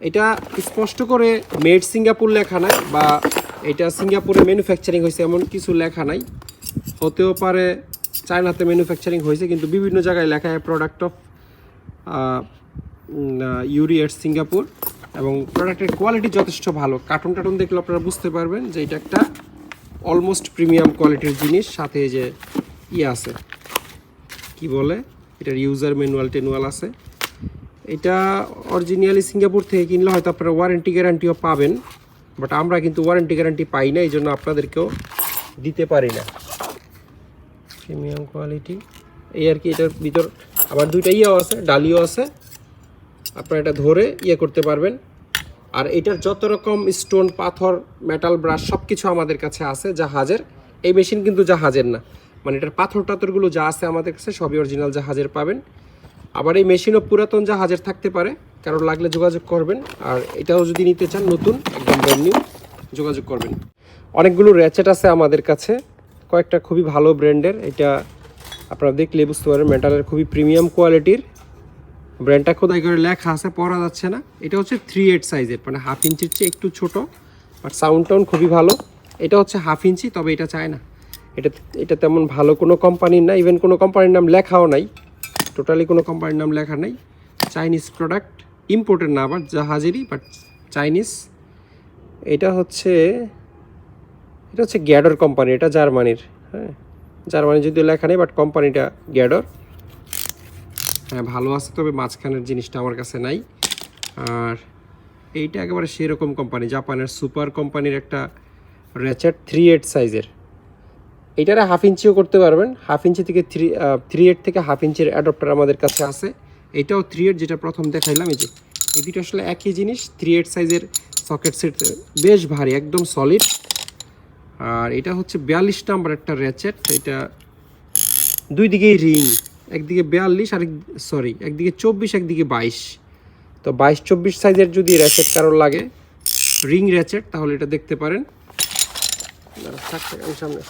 এটা স্পষ্ট করে মেড সিঙ্গাপুর লেখা নাই, বা এটা সিঙ্গাপুরে ম্যানুফ্যাকচারিং হয়েছে এমন কিছু লেখা নাই। হতেও পারে চায়নাতে ম্যানুফ্যাকচারিং হয়েছে, কিন্তু বিভিন্ন জায়গায় লেখা হয় product of Yuri at Singapore. এবং প্রোডাক্টের কোয়ালিটি যথেষ্ট ভালো। কার্টুন দেখলে আপনারা বুঝতে পারবেন যে এটা একটা অলমোস্ট প্রিমিয়াম কোয়ালিটির জিনিস। সাথে যে আছে, কি বলে, এটার ইউজার ম্যানুয়াল আছে। এটা অরিজিনালি সিঙ্গাপুর থেকে কিনলে হয়তো আপনারা ওয়ারেন্টি গ্যারান্টিও পাবেন, বাট আমরা কিন্তু ওয়ারেন্টি গ্যারান্টি পাই না, এই জন্য আপনাদেরকেও দিতে পারি না। প্রিমিয়াম কোয়ালিটি এই আর কি। এটার ভিতর আবার 2টা আছে, ডালিও আছে, আপনারা এটা ধরে করতে পারবেন। আর এটার যত রকম স্টোন, পাথর, মেটাল ব্রাশ সব কিছু আমাদের কাছে আছে জাহাজের। এই মেশিন কিন্তু জাহাজের না, মানে এটার পাথর টাথরগুলো যা আছে আমাদের কাছে সবই অরিজিনাল জাহাজের পাবেন। আবার এই মেশিনও পুরাতন জাহাজের থাকতে পারে, কারণ লাগলে যোগাযোগ করবেন। আর এটাও যদি নিতে চান নতুন একদম ব্র্যান্ড নিউ, যোগাযোগ করবেন। অনেকগুলো র্যাচেট আছে আমাদের কাছে, কয়েকটা খুবই ভালো ব্র্যান্ডের। এটা আপনারা দেখলে বুঝতে পারেন মেটালের খুবই প্রিমিয়াম কোয়ালিটির। ব্র্যান্ডটা খোদাই করে লেখা আছে, পড়া যাচ্ছে না। এটা হচ্ছে 3/8 সাইজের, মানে 1/2 ইঞ্চির চেয়ে একটু ছোট, বাট সাউন্ড খুবই ভালো। এটা হচ্ছে 1/2 ইঞ্চি, তবে এটা চায় না। এটা তেমন ভালো কোনো কোম্পানির না, ইভেন কোনো কোম্পানির নাম লেখাও নাই, টোটালি কোনো কোম্পানির নাম লেখা নাই। চাইনিজ প্রোডাক্ট, ইম্পোর্টেড না আবার, জাহাজেরই, বাট চাইনিজ। এটা হচ্ছে গ্যাডর কোম্পানি, এটা জার্মানির। হ্যাঁ, জার্মানি যদিও লেখা নেই, বাট কোম্পানিটা গ্যাডর। হ্যাঁ, ভালো আছে, তবে মাঝখানের জিনিসটা আমার কাছে নাই। আর এইটা একেবারে সেরকম কোম্পানি, জাপানের সুপার কোম্পানির একটা র্যাচেট 3/8 সাইজের। এইটারে 1/2 ইঞ্চিও করতে পারবেন। 1/2 ইঞ্চি থেকে 3/8 থেকে 1/2 ইঞ্চির অ্যাডপ্টার আমাদের কাছে আছে। এটাও 3/8, যেটা প্রথম দেখাইলাম। এই যে এই দুটো আসলে একই জিনিস। 3/8 সাইজের সকেট সেট, বেশ ভারী, একদম সলিড। আর এটা হচ্ছে 42 নাম্বার একটা র্যাচেট। এটা 2 দিকেই রিং, একদিকে 42 একদিকে 24, একদিকে 22। তো 22-24 সাইজের যদি র্যাচেট কারোর লাগে, রিং র্যাচেট, তাহলে এটা দেখতে পারেন। সামনে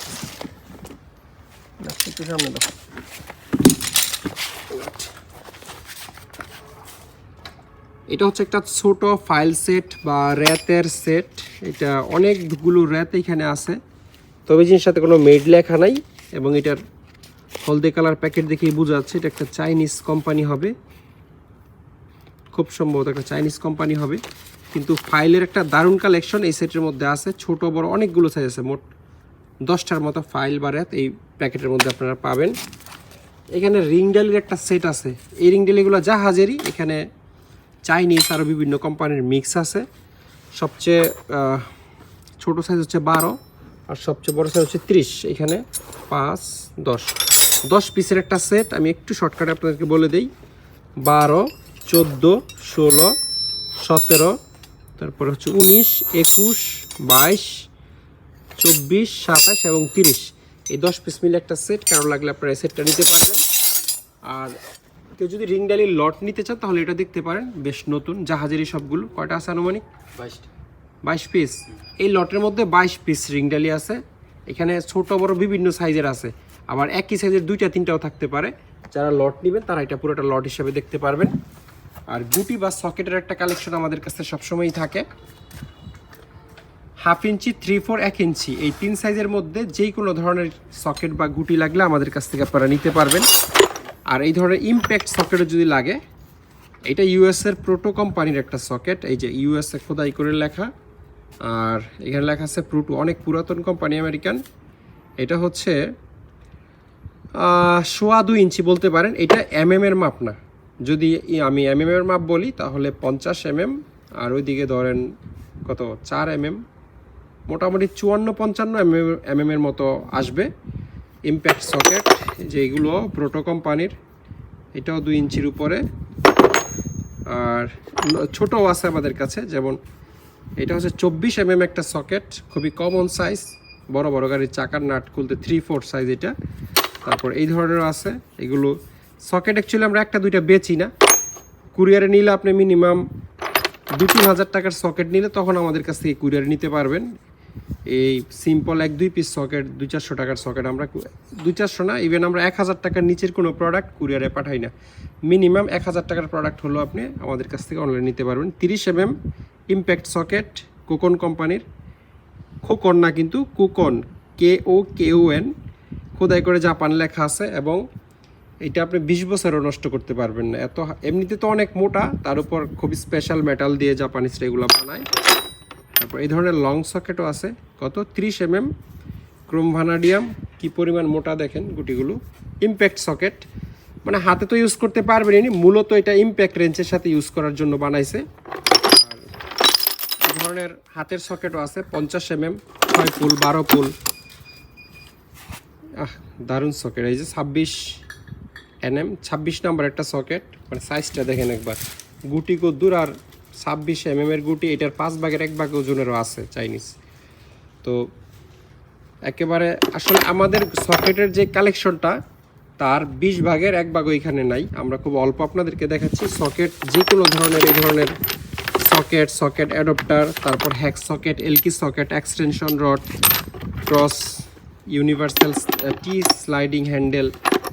এটা হচ্ছে একটা ছোট ফাইল সেট বা র্যাতের সেট। এটা অনেকগুলো র্যাত এখানে আছে, তবে জিনিসের সাথে কোনো মেড লেখা নাই এবং এটার হলদে কালার প্যাকেট দেখেই বোঝা যাচ্ছে এটা একটা চাইনিজ কোম্পানি হবে, খুব সম্ভবত একটা চাইনিজ কোম্পানি হবে। কিন্তু ফাইলের একটা দারুণ কালেকশন এই সেটের মধ্যে আছে, ছোট বড় অনেকগুলো সাইজ আছে, মোট 10টার মতো ফাইল বা র্যাত এই প্যাকেটের মধ্যে আপনারা পাবেন। এখানে রিং ডালির একটা সেট আছে, এই রিং ডালিগুলো জাহাজেরই, এখানে চাইনিজ আরও বিভিন্ন কোম্পানির মিক্স আছে। সবচেয়ে ছোট সাইজ হচ্ছে 12 আর সবচেয়ে বড় সাইজ হচ্ছে 30। এখানে 5, 10 পিসের একটা সেট। আমি একটু শর্টকাটে আপনাদেরকে বলে দিই, 12, 14, 16, 17, তারপরে হচ্ছে 19, 21, 22, 24, 27 এবং 30। এই 10 পিস মিলে একটা সেট, কারো লাগলে আপনারা এই সেটটা নিতে পারবেন। আর কেউ যদি রিং ডালির লট নিতে চান তাহলে এটা দেখতে পারেন, বেশ নতুন জাহাজেরই সবগুলো। কয়টা আছে আনুমানিক? 22 পিস। এই লটের মধ্যে 22 পিস রিং ডালি আছে। এখানে ছোট বড় বিভিন্ন সাইজের আছে, আবার একই সাইজের 2টা 3টাও থাকতে পারে। যারা লট নেবেন তারা এটা পুরোটা লট হিসেবে দেখতে পারবেন। আর গুটি বা সকেটের একটা কালেকশন আমাদের কাছে সবসময়ই থাকে। 1/2 ইঞ্চি, 3/4, 1 ইঞ্চি এই 3 সাইজের মধ্যে যেই কোনো ধরনের সকেট বা গুটি লাগলে আমাদের কাছ থেকে আপনারা নিতে পারবেন। আর এই ধরনের ইম্প্যাক্ট সকেটও যদি লাগে, এটা ইউএসের প্রোটো কোম্পানির একটা সকেট, এই যে ইউএসএ খোদাই করে লেখা, আর এখানে লেখা আছে প্রোটো, অনেক পুরাতন কোম্পানি, আমেরিকান। এটা হচ্ছে 2.25 ইঞ্চি বলতে পারেন। এটা এর মাপ না, যদি আমি এর মাপ বলি তাহলে 50 আর ওইদিকে ধরেন কত 4 মোটামুটি 54-55 এর মতো আসবে ইম্প্যাক্ট সকেট, যেগুলো প্রোটো কোম্পানির। এটাও 2 ইঞ্চির উপরে। আর ছোটও আছে আমাদের কাছে, যেমন এটা হচ্ছে 24 একটা সকেট, খুবই কমন সাইজ, বড় বড় গাড়ির চাকার নাট খুলতে 3/4 সাইজ এটা। তারপর এই ধরনেরও আছে। এগুলো সকেট অ্যাকচুয়ালি আমরা একটা দুইটা বেচি না, কুরিয়ারে নিলে আপনি মিনিমাম 2-3 হাজার টাকার সকেট নিলে তখন আমাদের কাছ থেকে কুরিয়ারে নিতে পারবেন। এই সিম্পল 1-2 পিস সকেট 200-400 টাকার সকেট আমরা 200-400 না, ইভেন আমরা 1000 টাকার নিচের কোনো প্রোডাক্ট কুরিয়ারে পাঠাই না। মিনিমাম 1000 টাকার প্রোডাক্ট হলো আপনি আমাদের কাছ থেকে অনলাইনে নিতে পারবেন। 30 ইম্প্যাক্ট সকেট, কোকন কোম্পানির, খোকন না কিন্তু কুকন, KOKON, খোদাই করে জাপান লেখা আছে। এবং এটা আপনি 20 বছরও নষ্ট করতে পারবেন না, এত এমনিতে তো অনেক মোটা, তার উপর খুবই স্পেশাল মেটাল দিয়ে জাপানিজরা এগুলো বানায়। তারপর এই ধরনের লং সকেটও আছে, কত 30 ক্রোম ভানাডিয়াম, কি পরিমাণ মোটা দেখেন গুটিগুলো। ইম্প্যাক্ট সকেট, মানে হাতে তো ইউজ করতে পারবেনই, মূলত এটা ইম্প্যাক্ট রেঞ্চের সাথে ইউজ করার জন্য বানাইছে। আর এই ধরনের হাতের সকেটও আছে 50 6 পুল 12 পুল। দারুণ সকেট। এই যে 26 নাম্বার একটা সকেট, মানে সাইজটা দেখেন একবার, গুটি কদ্দুর, আর 26 এর গুটি, এটার 5 ভাগের 1 ভাগ ওজনেরও আছে চাইনিজ। তো একেবারে আসলে আমাদের সকেটের যে কালেকশনটা তার 20 ভাগের 1 ভাগও এখানে নাই, আমরা খুব অল্প আপনাদেরকে দেখাচ্ছি। সকেট যে কোনো ধরনের, এই ধরনের সকেট অ্যাডপ্টার, তারপর হ্যাক সকেট, এলকি socket, extension rod, cross, universal T sliding handle,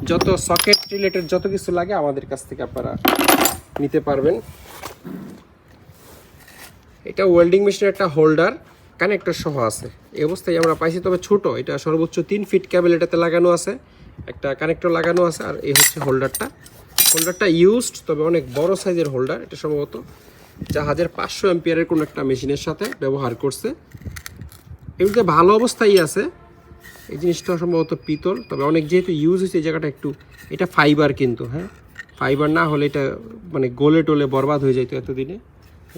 যত সকেট রিলেটেড যত কিছু লাগে আমাদের কাছ থেকে আপনারা নিতে পারবেন। এটা ওয়েল্ডিং মেশিনের একটা হোল্ডার, কানেক্টর সহ আছে, এই অবস্থায় আমরা পাইছি, তবে ছোট। এটা সর্বোচ্চ 3 ফিট কেবল এটাতে লাগানো আছে, একটা কানেক্টর লাগানো আছে। আর এই হচ্ছে হোল্ডারটা ইউজড, তবে অনেক বড় সাইজের হোল্ডার। এটা সম্ভবত জাহাজের 500 অ্যাম্পিয়ারের কোনো একটা মেশিনের সাথে ব্যবহার করছে। এগুলোতে ভালো অবস্থায় আছে। এই জিনিসটা সম্ভবত পিতল, তবে অনেক যেহেতু ইউজ হয়েছে এই জায়গাটা একটু, এটা ফাইবার কিন্তু, হ্যাঁ ফাইবার না হলে এটা মানে গলে টোলে বরবাদ হয়ে যেত এতদিনে।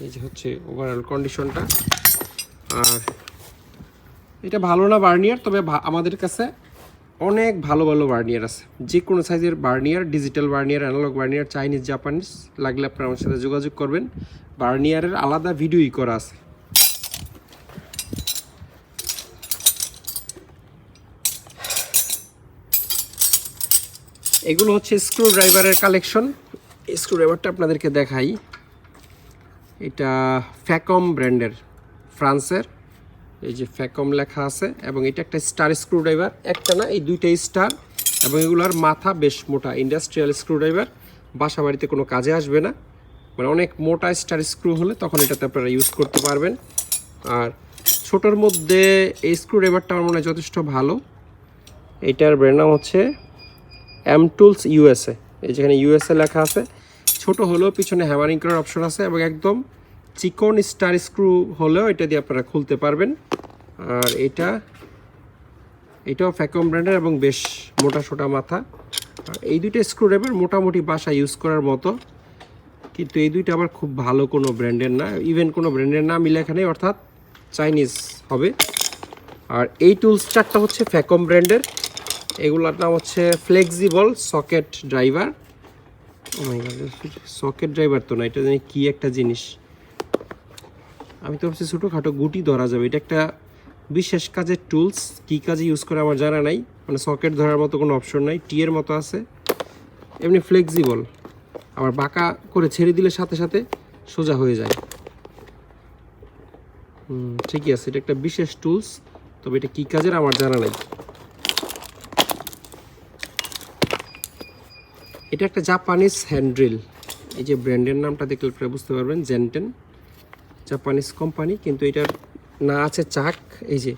এই যে হচ্ছে ওভারঅল কন্ডিশনটা। আর এটা ভালো না বার্নিয়ার, তবে আমাদের কাছে অনেক ভালো ভালো বার্নিয়ার আছে, যে কোনো সাইজের vernier, digital vernier, analogue vernier, Chinese, Japanese লাগলে আপনারা আমার সাথে যোগাযোগ করবেন। বার্নিয়ারের আলাদা ভিডিওই করা আছে। এগুলো হচ্ছে স্ক্রু ড্রাইভারের কালেকশন। এই স্ক্রু ড্রাইভারটা আপনাদেরকে দেখাই। এটা ফ্যাকম ব্র্যান্ডের, ফ্রান্সের, এই যে ফ্যাকম লেখা আছে। এবং এটা একটা স্টার স্ক্রু ড্রাইভার, একটা না এই দুইটাই স্টার। এবং এগুলোর মাথা বেশ মোটা, ইন্ডাস্ট্রিয়াল স্ক্রু ড্রাইভার, বাসা বাড়িতে কোনো কাজে আসবে না, মানে অনেক মোটা স্টার স্ক্রু হলে তখন এটাতে আপনারা ইউজ করতে পারবেন। আর ছোটোর মধ্যে এই স্ক্রুড্রাইভারটা আমার মনে হয় যথেষ্ট ভালো। এটার ব্র্যান্ড নাম হচ্ছে এম টুলস ইউএসএ। এই যেখানে ইউএসএ লেখা আছে। ছোট হলেও পিছনে হ্যামারিং করার অপশন আছে এবং একদম চিকন স্টার স্ক্রু হলেও এটা দিয়ে আপনারা খুলতে পারবেন। আর এটাও ফ্যাকম ব্র্যান্ডের এবং বেশ মোটা সোটা মাথা। আর এই দুইটা স্ক্রুড্রাইভার মোটামুটি বাসা ইউজ করার মতো, কিন্তু এই দুইটা আবার খুব ভালো কোনো ব্র্যান্ডের না, ইভেন কোনো ব্র্যান্ডের নামই লেখা নেই, অর্থাৎ চাইনিজ হবে। আর এই টুলস চারটা হচ্ছে ফ্যাকম ব্র্যান্ডের। এগুলোর নাম হচ্ছে flexible socket driver. Socket driver তো না, এটা জানি কি একটা জিনিস। আমি তো ভাবছি ছোটোখাটো গুটি ধরা যাবে। এটা একটা বিশেষ কাজের টুলস, কী কাজে ইউজ করে আমার জানা নাই। মানে সকেট ধরার মতো কোনো অপশন নাই, টি এর মতো আছে, এমনি ফ্লেক্সিবল। আবার বাঁকা করে ছেড়ে দিলে সাথে সাথে সোজা হয়ে যায়। ঠিকই আছে, এটা একটা বিশেষ টুলস, তবে এটা কী কাজের আমার জানা নাই। এটা একটা জাপানিজ হ্যান্ড্রিল। এই যে ব্র্যান্ডের নামটা দেখলে আপনারা বুঝতে পারবেন, জেন্টেন, জাপানিজ কোম্পানি। কিন্তু এটার না আছে চাক, এই যে,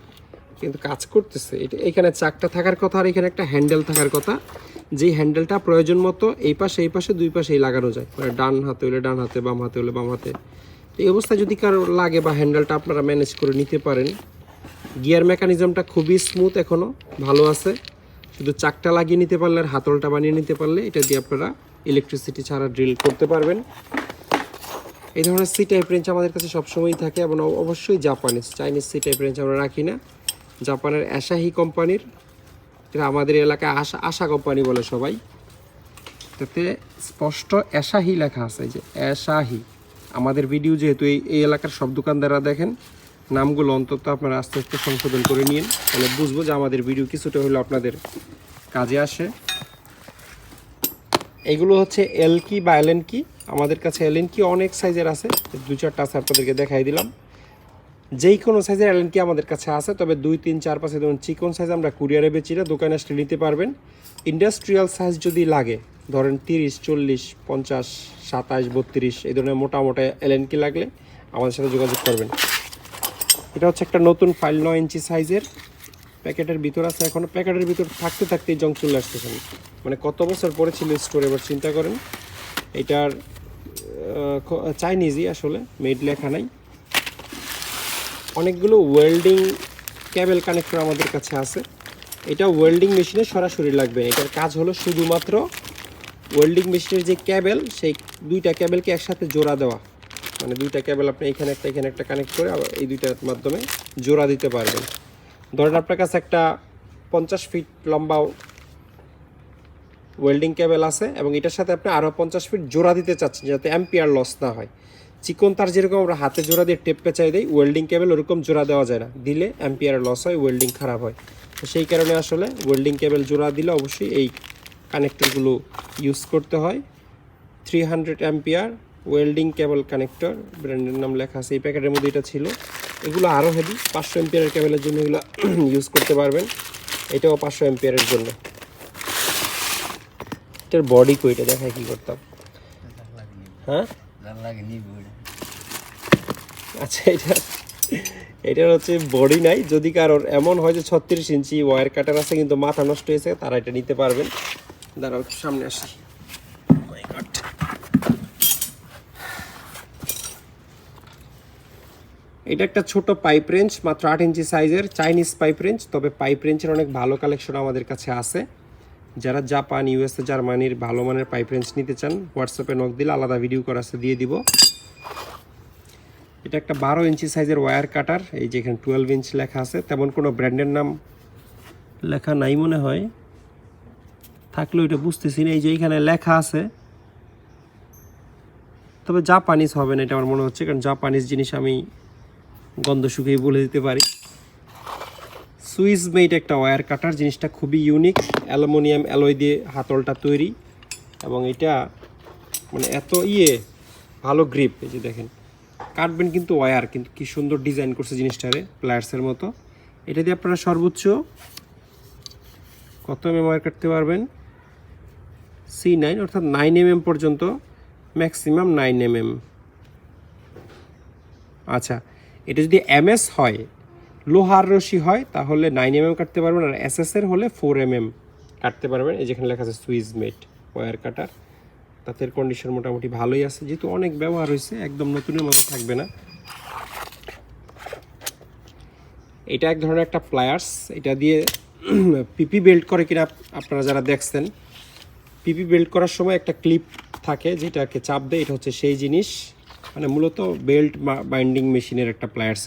কিন্তু কাজ করতেছে। এটা এখানে চাকটা থাকার কথা আর এখানে একটা হ্যান্ডেল থাকার কথা, যেই হ্যান্ডেলটা প্রয়োজন মতো এই পাশে দুই পাশেই লাগানো যায়। মানে ডান হাতে হলে ডান হাতে, বাম হাতে হলে বাম হাতে। এই অবস্থায় যদি কারো লাগে বা হ্যান্ডেলটা আপনারা ম্যানেজ করে নিতে পারেন। গিয়ার মেকানিজমটা খুবই স্মুথ, এখনও ভালো আছে। শুধু চাকটা লাগিয়ে নিতে পারলে আর হাতলটা বানিয়ে নিতে পারলে এটা দিয়ে আপনারা ইলেকট্রিসিটি ছাড়া ড্রিল করতে পারবেন। এই ধরনের সি টাইপ রেঞ্চ আমাদের কাছে সবসময়ই থাকে এবং অবশ্যই Japanese, Chinese C type wrench আমরা রাখি না। জাপানের অ্যাসাহি কোম্পানির, এটা আমাদের এলাকায় আশা কোম্পানি বলে সবাই, তাতে স্পষ্ট অ্যাসাহি লেখা আছে, যে অ্যাসাহি। আমাদের ভিডিও যেহেতু এই এলাকার সব দোকানদাররা দেখেন, নামগুলো অন্তত আপনারা আস্তে আস্তে সংশোধন করে নিন, তাহলে বুঝবো যে আমাদের ভিডিও কিছুটা হলেও আপনাদের কাজে আসে। এগুলো হচ্ছে এল কি বা এলএন কি। আমাদের কাছে এলএন কি অনেক সাইজের আছে, 2-4টা আছে আপনাদেরকে দেখাই দিলাম। যেই কোনো সাইজের এলএন কি আমাদের কাছে আছে, তবে 2, 3, 4, 5 যেমন চিকন সাইজ আমরা কুরিয়ারে বেচি না, দোকানে আসলে নিতে পারবেন। ইন্ডাস্ট্রিয়াল সাইজ যদি লাগে, ধরেন 30, 40, 50, 27, 32 এই ধরনের মোটা এলএন কি লাগলে আমাদের সাথে যোগাযোগ করবেন। এটা হচ্ছে একটা নতুন ফাইল, 9 ইঞ্চি সাইজের, প্যাকেটের ভিতর আছে। এখন প্যাকেটের ভিতর থাকতে থাকতেই জং চলে আসতেছেন, মানে কত বছর পরে ছিল স্টোর, এবার চিন্তা করেন। এটার চাইনিজই আসলে, মেড লেখা নাই। অনেকগুলো ওয়েল্ডিং কেবল কানেক্টর আমাদের কাছে আছে। এটা ওয়েল্ডিং মেশিনে সরাসরি লাগবে। এটার কাজ হলো শুধুমাত্র ওয়েল্ডিং মেশিনের যে কেবল, সেই দুইটা কেবলকে একসাথে জোড়া দেওয়া। মানে দুইটা কেবল আপনি এখানে একটা কানেক্ট করে আবার এই দুইটার মাধ্যমে জোড়া দিতে পারবেন। ধরেন আপনার কাছে একটা 50 ফিট লম্বা ওয়েল্ডিং কেবল আছে এবং এটার সাথে আপনি আরও 50 ফিট জোড়া দিতে চাচ্ছেন, যাতে অ্যাম্পিয়ার লস না হয়। চিকন তার যেরকম আমরা হাতে জোড়া দিয়ে টেপ পেঁচাই দিই, ওয়েল্ডিং কেবল ওরকম জোড়া দেওয়া যায় না, দিলে অ্যাম্পিয়ার লস হয়, ওয়েল্ডিং খারাপ হয়। তো সেই কারণে আসলে ওয়েল্ডিং কেবল জোড়া দিলে অবশ্যই এই কানেক্টরগুলো ইউজ করতে হয়। 300 অ্যাম্পিয়ার ওয়েল্ডিং কেবল কানেক্টর, ব্র্যান্ডের নাম লেখা আছে, এই প্যাকেটের মধ্যে এটা ছিল। এগুলো আরও হেভি, 500 অ্যাম্পিয়ারের কেবলের জন্য এগুলো ইউজ করতে পারবেন। এটাও 500 অ্যাম্পিয়ারের জন্য। এটার বডি কইটা দেখায় কি করতাম, হ্যাঁ আচ্ছা, এটার হচ্ছে বডি নাই। যদি কারোর এমন হয় যে 36 ইঞ্চি ওয়্যার কাটার আছে কিন্তু মাথা নষ্ট হয়েছে, তারা এটা নিতে পারবেন। দাঁড়াও সামনে আসি। এটা একটা ছোট পাইপ রেঞ্জ, মাত্র 8 ইঞ্চি সাইজের চাইনিজ পাইপ রেঞ্জ। তবে পাইপ রেঞ্জের অনেক ভালো কালেকশন আমাদের কাছে আছে। যারা জাপান, ইউএসএ, জার্মানির ভালো মানের পাইপ রেঞ্জ নিতে চান, হোয়াটসঅ্যাপে নক দিলে আলাদা ভিডিও করা আছে, দিয়ে দিব। এটা একটা 12 ইঞ্চি সাইজের ওয়্যার কাটার। এই যে এখানে 12 ইঞ্চ লেখা আছে, তেমন কোনো ব্র্যান্ডের নাম লেখা নাই মনে হয়, থাকলেও এটা বুঝতেছি না। এই যে এখানে লেখা আছে, তবে জাপানিজ হবে না এটা আমার মনে হচ্ছে, কারণ জাপানিজ জিনিস আমি গন্ধ শুকিয়ে বলে দিতে পারি। সুইস মেড একটা ওয়্যার কাটার, জিনিসটা খুবই ইউনিক, অ্যালুমিনিয়াম অ্যালয় দিয়ে হাতলটা তৈরি এবং এটা মানে এত ভালো গ্রিপ। এই যে দেখেন, কাটবেন কিন্তু ওয়্যার, কিন্তু কি সুন্দর ডিজাইন করছে জিনিসটারে, প্লায়ার্সের মতো। এটা দিয়ে আপনারা সর্বোচ্চ কত mm ওয়্যার কাটতে পারবেন? C9, অর্থাৎ 9 mm পর্যন্ত, ম্যাক্সিমাম 9 mm। আচ্ছা, এটা যদি MS হয়, লোহার রশি হয় তাহলে 9 mm কাটতে পারবেন, আর এসএসের হলে 4 mm কাটতে পারবেন। এই যেখানে লেখা আছে সুইস মেট ওয়্যার কাটার, তাদের কন্ডিশন মোটামুটি ভালোই আছে, যেহেতু অনেক ব্যবহার হয়েছে, একদম নতুনের মতো থাকবে না। এটা এক ধরনের একটা প্লায়ার্স, এটা দিয়ে পিপি বেল্ট করে কিনা আপনারা যারা দেখছেন, পিপি বেল্ট করার সময় একটা ক্লিপ থাকে যেটাকে চাপ দেয়, এটা হচ্ছে সেই জিনিস, মানে মূলত বেল্ট বাইন্ডিং মেশিনের একটা প্লায়ার্স।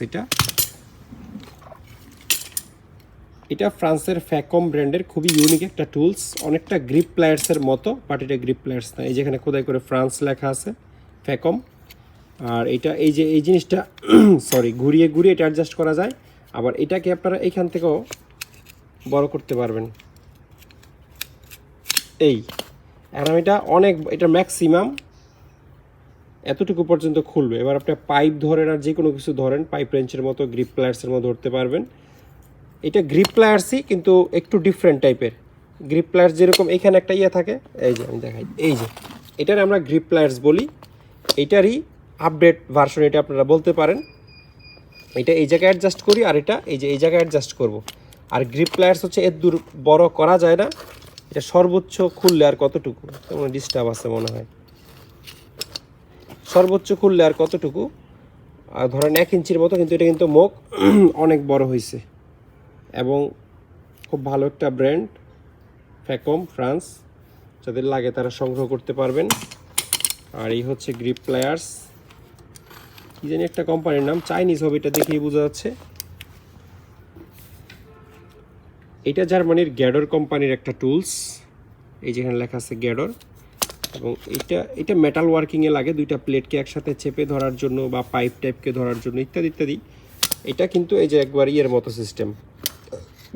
এটা ফ্রান্সের ফ্যাকম ব্র্যান্ডের খুবই ইউনিক একটা টুলস, অনেকটা গ্রিপ প্লায়ার্সের মতো, বাট এটা গ্রিপ প্লায়ার্স না। এই যেখানে খোদাই করে ফ্রান্স লেখা আছে, ফ্যাকম। আর এটা এই যে এই জিনিসটা সরি, ঘুরিয়ে ঘুরিয়ে এটা অ্যাডজাস্ট করা যায়, আবার এটাকে আপনারা এইখান থেকেও বড় করতে পারবেন। এখন এটা অনেক, এটা ম্যাক্সিমাম এতটুকু পর্যন্ত খুলবে। এবার আপনি পাইপ ধরেন আর যে কোনো কিছু ধরেন, পাইপ রেঞ্চের মতো, গ্রিপ প্লায়ার্সের মতো ধরতে পারবেন। এটা গ্রিপ প্লায়ার্সই কিন্তু একটু ডিফারেন্ট টাইপের। গ্রিপ প্লায়ার্স যেরকম এখানে একটা ইয়ে থাকে, এই যে আমি দেখাই, এই যে এটার আমরা গ্রিপ প্লায়ার্স বলি, এটারই আপডেট ভার্সন এটা আপনারা বলতে পারেন। এটা এই জায়গায় অ্যাডজাস্ট করি, আর এটা এই যে এই জায়গায় অ্যাডজাস্ট করব। আর গ্রিপ প্লায়ার্স হচ্ছে এর দূর বড় করা যায় না, এটা সর্বোচ্চ খুললে আর কতটুকু, তেমন ডিস্টার্ব আছে মনে হয়, সর্বোচ্চ খুললে আর কতটুকু, আর ধরেন 1 ইঞ্চির মতো, কিন্তু এটা কিন্তু মুখ অনেক বড় হয়েছে, এবং খুব ভালো একটা ব্র্যান্ড ফ্যাকম ফ্রান্স, যাদের লাগে তারা সংগ্রহ করতে পারবেন। আর এই হচ্ছে গ্রিপ প্লায়ার্স, কি জানি একটা কোম্পানির নাম, চাইনিজ হবে এটা দেখেই বোঝা যাচ্ছে। এটা জার্মানির গ্যাডর কোম্পানির একটা টুলস, এই যেখানে লেখা আছে গ্যাডর, এবং এটা মেটাল ওয়ার্কিংয়ে লাগে, দুইটা প্লেটকে একসাথে চেপে ধরার জন্য বা পাইপ টাইপকে ধরার জন্য ইত্যাদি ইত্যাদি। এটা কিন্তু এই যে একবার ইয়ের মতো সিস্টেম,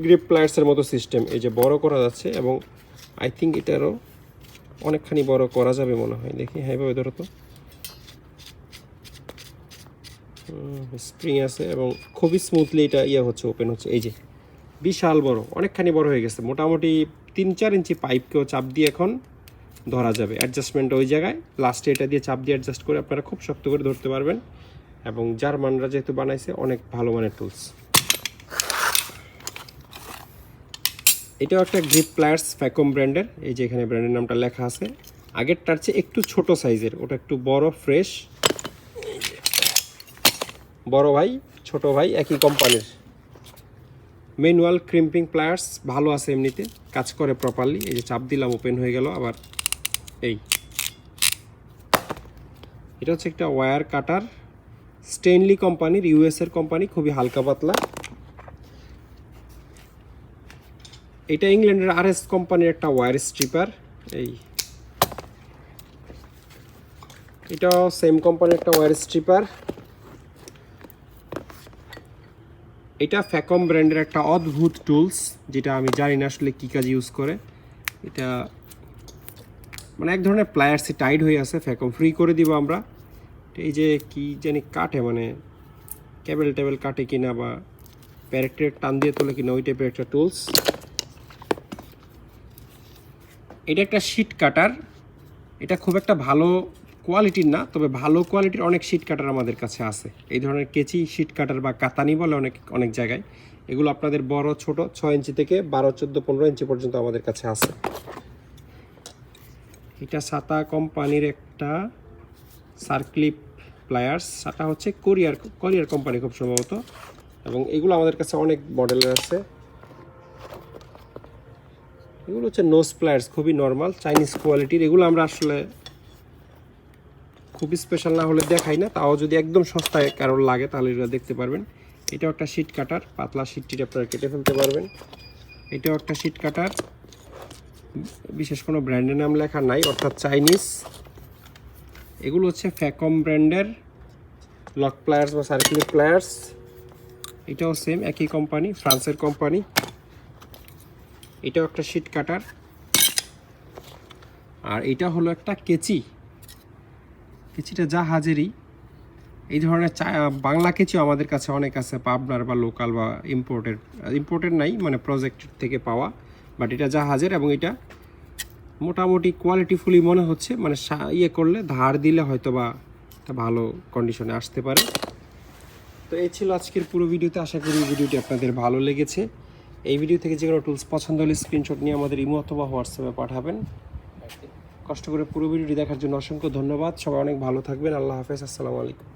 গ্রিপ প্লায়ার্সের মতো সিস্টেম, এই যে বড় করা যাচ্ছে, এবং আই থিঙ্ক এটারও অনেকখানি বড় করা যাবে মনে হয়, দেখি। হ্যাঁ, এভাবে ধরো তো, স্প্রিং আছে এবং খুবই স্মুথলি এটা ইয়ে হচ্ছে, ওপেন হচ্ছে। এই যে বিশাল বড়, অনেকখানি বড় হয়ে গেছে, মোটামুটি 3-4 ইঞ্চি পাইপকেও চাপ দিয়ে এখন ধরা যাবে। অ্যাডজাস্টমেন্ট ওই জায়গায়, লাস্টে এটা দিয়ে চাপ দিয়ে অ্যাডজাস্ট করে আপনারা খুব শক্ত করে ধরতে পারবেন, এবং জার্মানরা যেহেতু বানাইছে অনেক ভালো মানের টুলস। এটাও একটা গ্রিপ প্লায়ার্স ফ্যাকম ব্র্যান্ডের, এই যে এখানে ব্র্যান্ডের নামটা লেখা আছে। আগেরটার চেয়ে একটু ছোট সাইজের, ওটা একটু বড় ফ্রেশ। বড় ভাই ছোট ভাই একই কোম্পানির। ম্যানুয়াল ক্রিম্পিং প্লায়ার্স ভালো আছে, এমনিতে কাজ করে প্রপারলি। এই যে চাপ দিলাম ওপেন হয়ে গেল। আবার এটা হচ্ছে একটা ওয়্যার কাটার, স্টেনলি কোম্পানির, ইউএসের কোম্পানি, খুবই হালকা পাতলা। এটা ইংল্যান্ডের আরএস কোম্পানির একটা ওয়্যার স্ট্রিপার। এটাও সেম কোম্পানির একটা ওয়্যার স্ট্রিপার। এটা ফ্যাকম ব্র্যান্ডের একটা অদ্ভুত টুলস, যেটা আমি জানি না আসলে কী কাজ ইউজ করে। এটা মানে এক ধরনের প্লায়ার্সে টাইট হয়ে আছে, ফ্যাকম ফ্রি করে দিব আমরা। এই যে কি জানি কাটে, মানে কেবল টেবল কাটে কিনা বা প্যারেক্টের টান দিয়ে তোলে কিনা, ওই টাইপের একটা টুলস। এটা একটা শিট কাটার, এটা খুব একটা ভালো কোয়ালিটির না, তবে ভালো কোয়ালিটির অনেক শিট কাটার আমাদের কাছে আছে। এই ধরনের কেচি শিট কাটার বা কাতানি বলে অনেক জায়গায়, এগুলো আপনাদের বড় ছোট 6 ইঞ্চি থেকে 12, 14, 15 ইঞ্চি পর্যন্ত আমাদের কাছে আছে। এটা সাতা কোম্পানির একটা সার্ক্লিপ প্লায়ার্স, সাটা হচ্ছে কোরিয়ার কোম্পানি খুব সম্ভবত, এবং এগুলো আমাদের কাছে অনেক মডেলের আছে। এগুলো হচ্ছে নোজ প্লায়ার্স, খুবই নর্মাল চাইনিজ কোয়ালিটির। এগুলো আমরা আসলে খুবই স্পেশাল না হলে দেখাই না, তাও যদি একদম সস্তায় কারোর লাগে তাহলে এটা দেখতে পারবেন। এটাও একটা শিট কাটার, পাতলা শিটটি আপনারা কেটে ফেলতে পারবেন। এটাও একটা শিট কাটার, বিশেষ কোনো ব্র্যান্ডের নাম লেখা নাই, অর্থাৎ চাইনিজ। এগুলো হচ্ছে ফ্যাকম ব্র্যান্ডের লক প্লায়ার্স বা সার্কুলার প্লায়ার্স। এটাও সেম একই কোম্পানি, ফ্রান্সের কোম্পানি। এটাও একটা শিট কাটার। আর এটা হলো একটা কেচিটা জাহাজেরই। এই ধরনের বাংলা কেচিও আমাদের কাছে অনেক আছে, পাবনার বা লোকাল বা ইম্পোর্টেড নাই, মানে প্রজেক্ট থেকে পাওয়া, বাট এটা জাহাজের, এবং এটা মোটামুটি কোয়ালিটিফুলি মনে হচ্ছে, মানে ইয়ে করলে ধার দিলে হয়তো বা একটা ভালো কন্ডিশনে আসতে পারে। তো এই ছিল আজকের পুরো ভিডিওতে। আশা করি ভিডিওটি আপনাদের ভালো লেগেছে। এই ভিডিও থেকে যে কোনো টুলস পছন্দ হলে স্ক্রিনশট নিয়ে আমাদের ইমো অথবা হোয়াটসঅ্যাপে পাঠাবেন। কষ্ট করে পুরো ভিডিওটি দেখার জন্য অসংখ্য ধন্যবাদ। সবাই অনেক ভালো থাকবেন। আল্লাহ হাফেজ। আসসালামু আলাইকুম।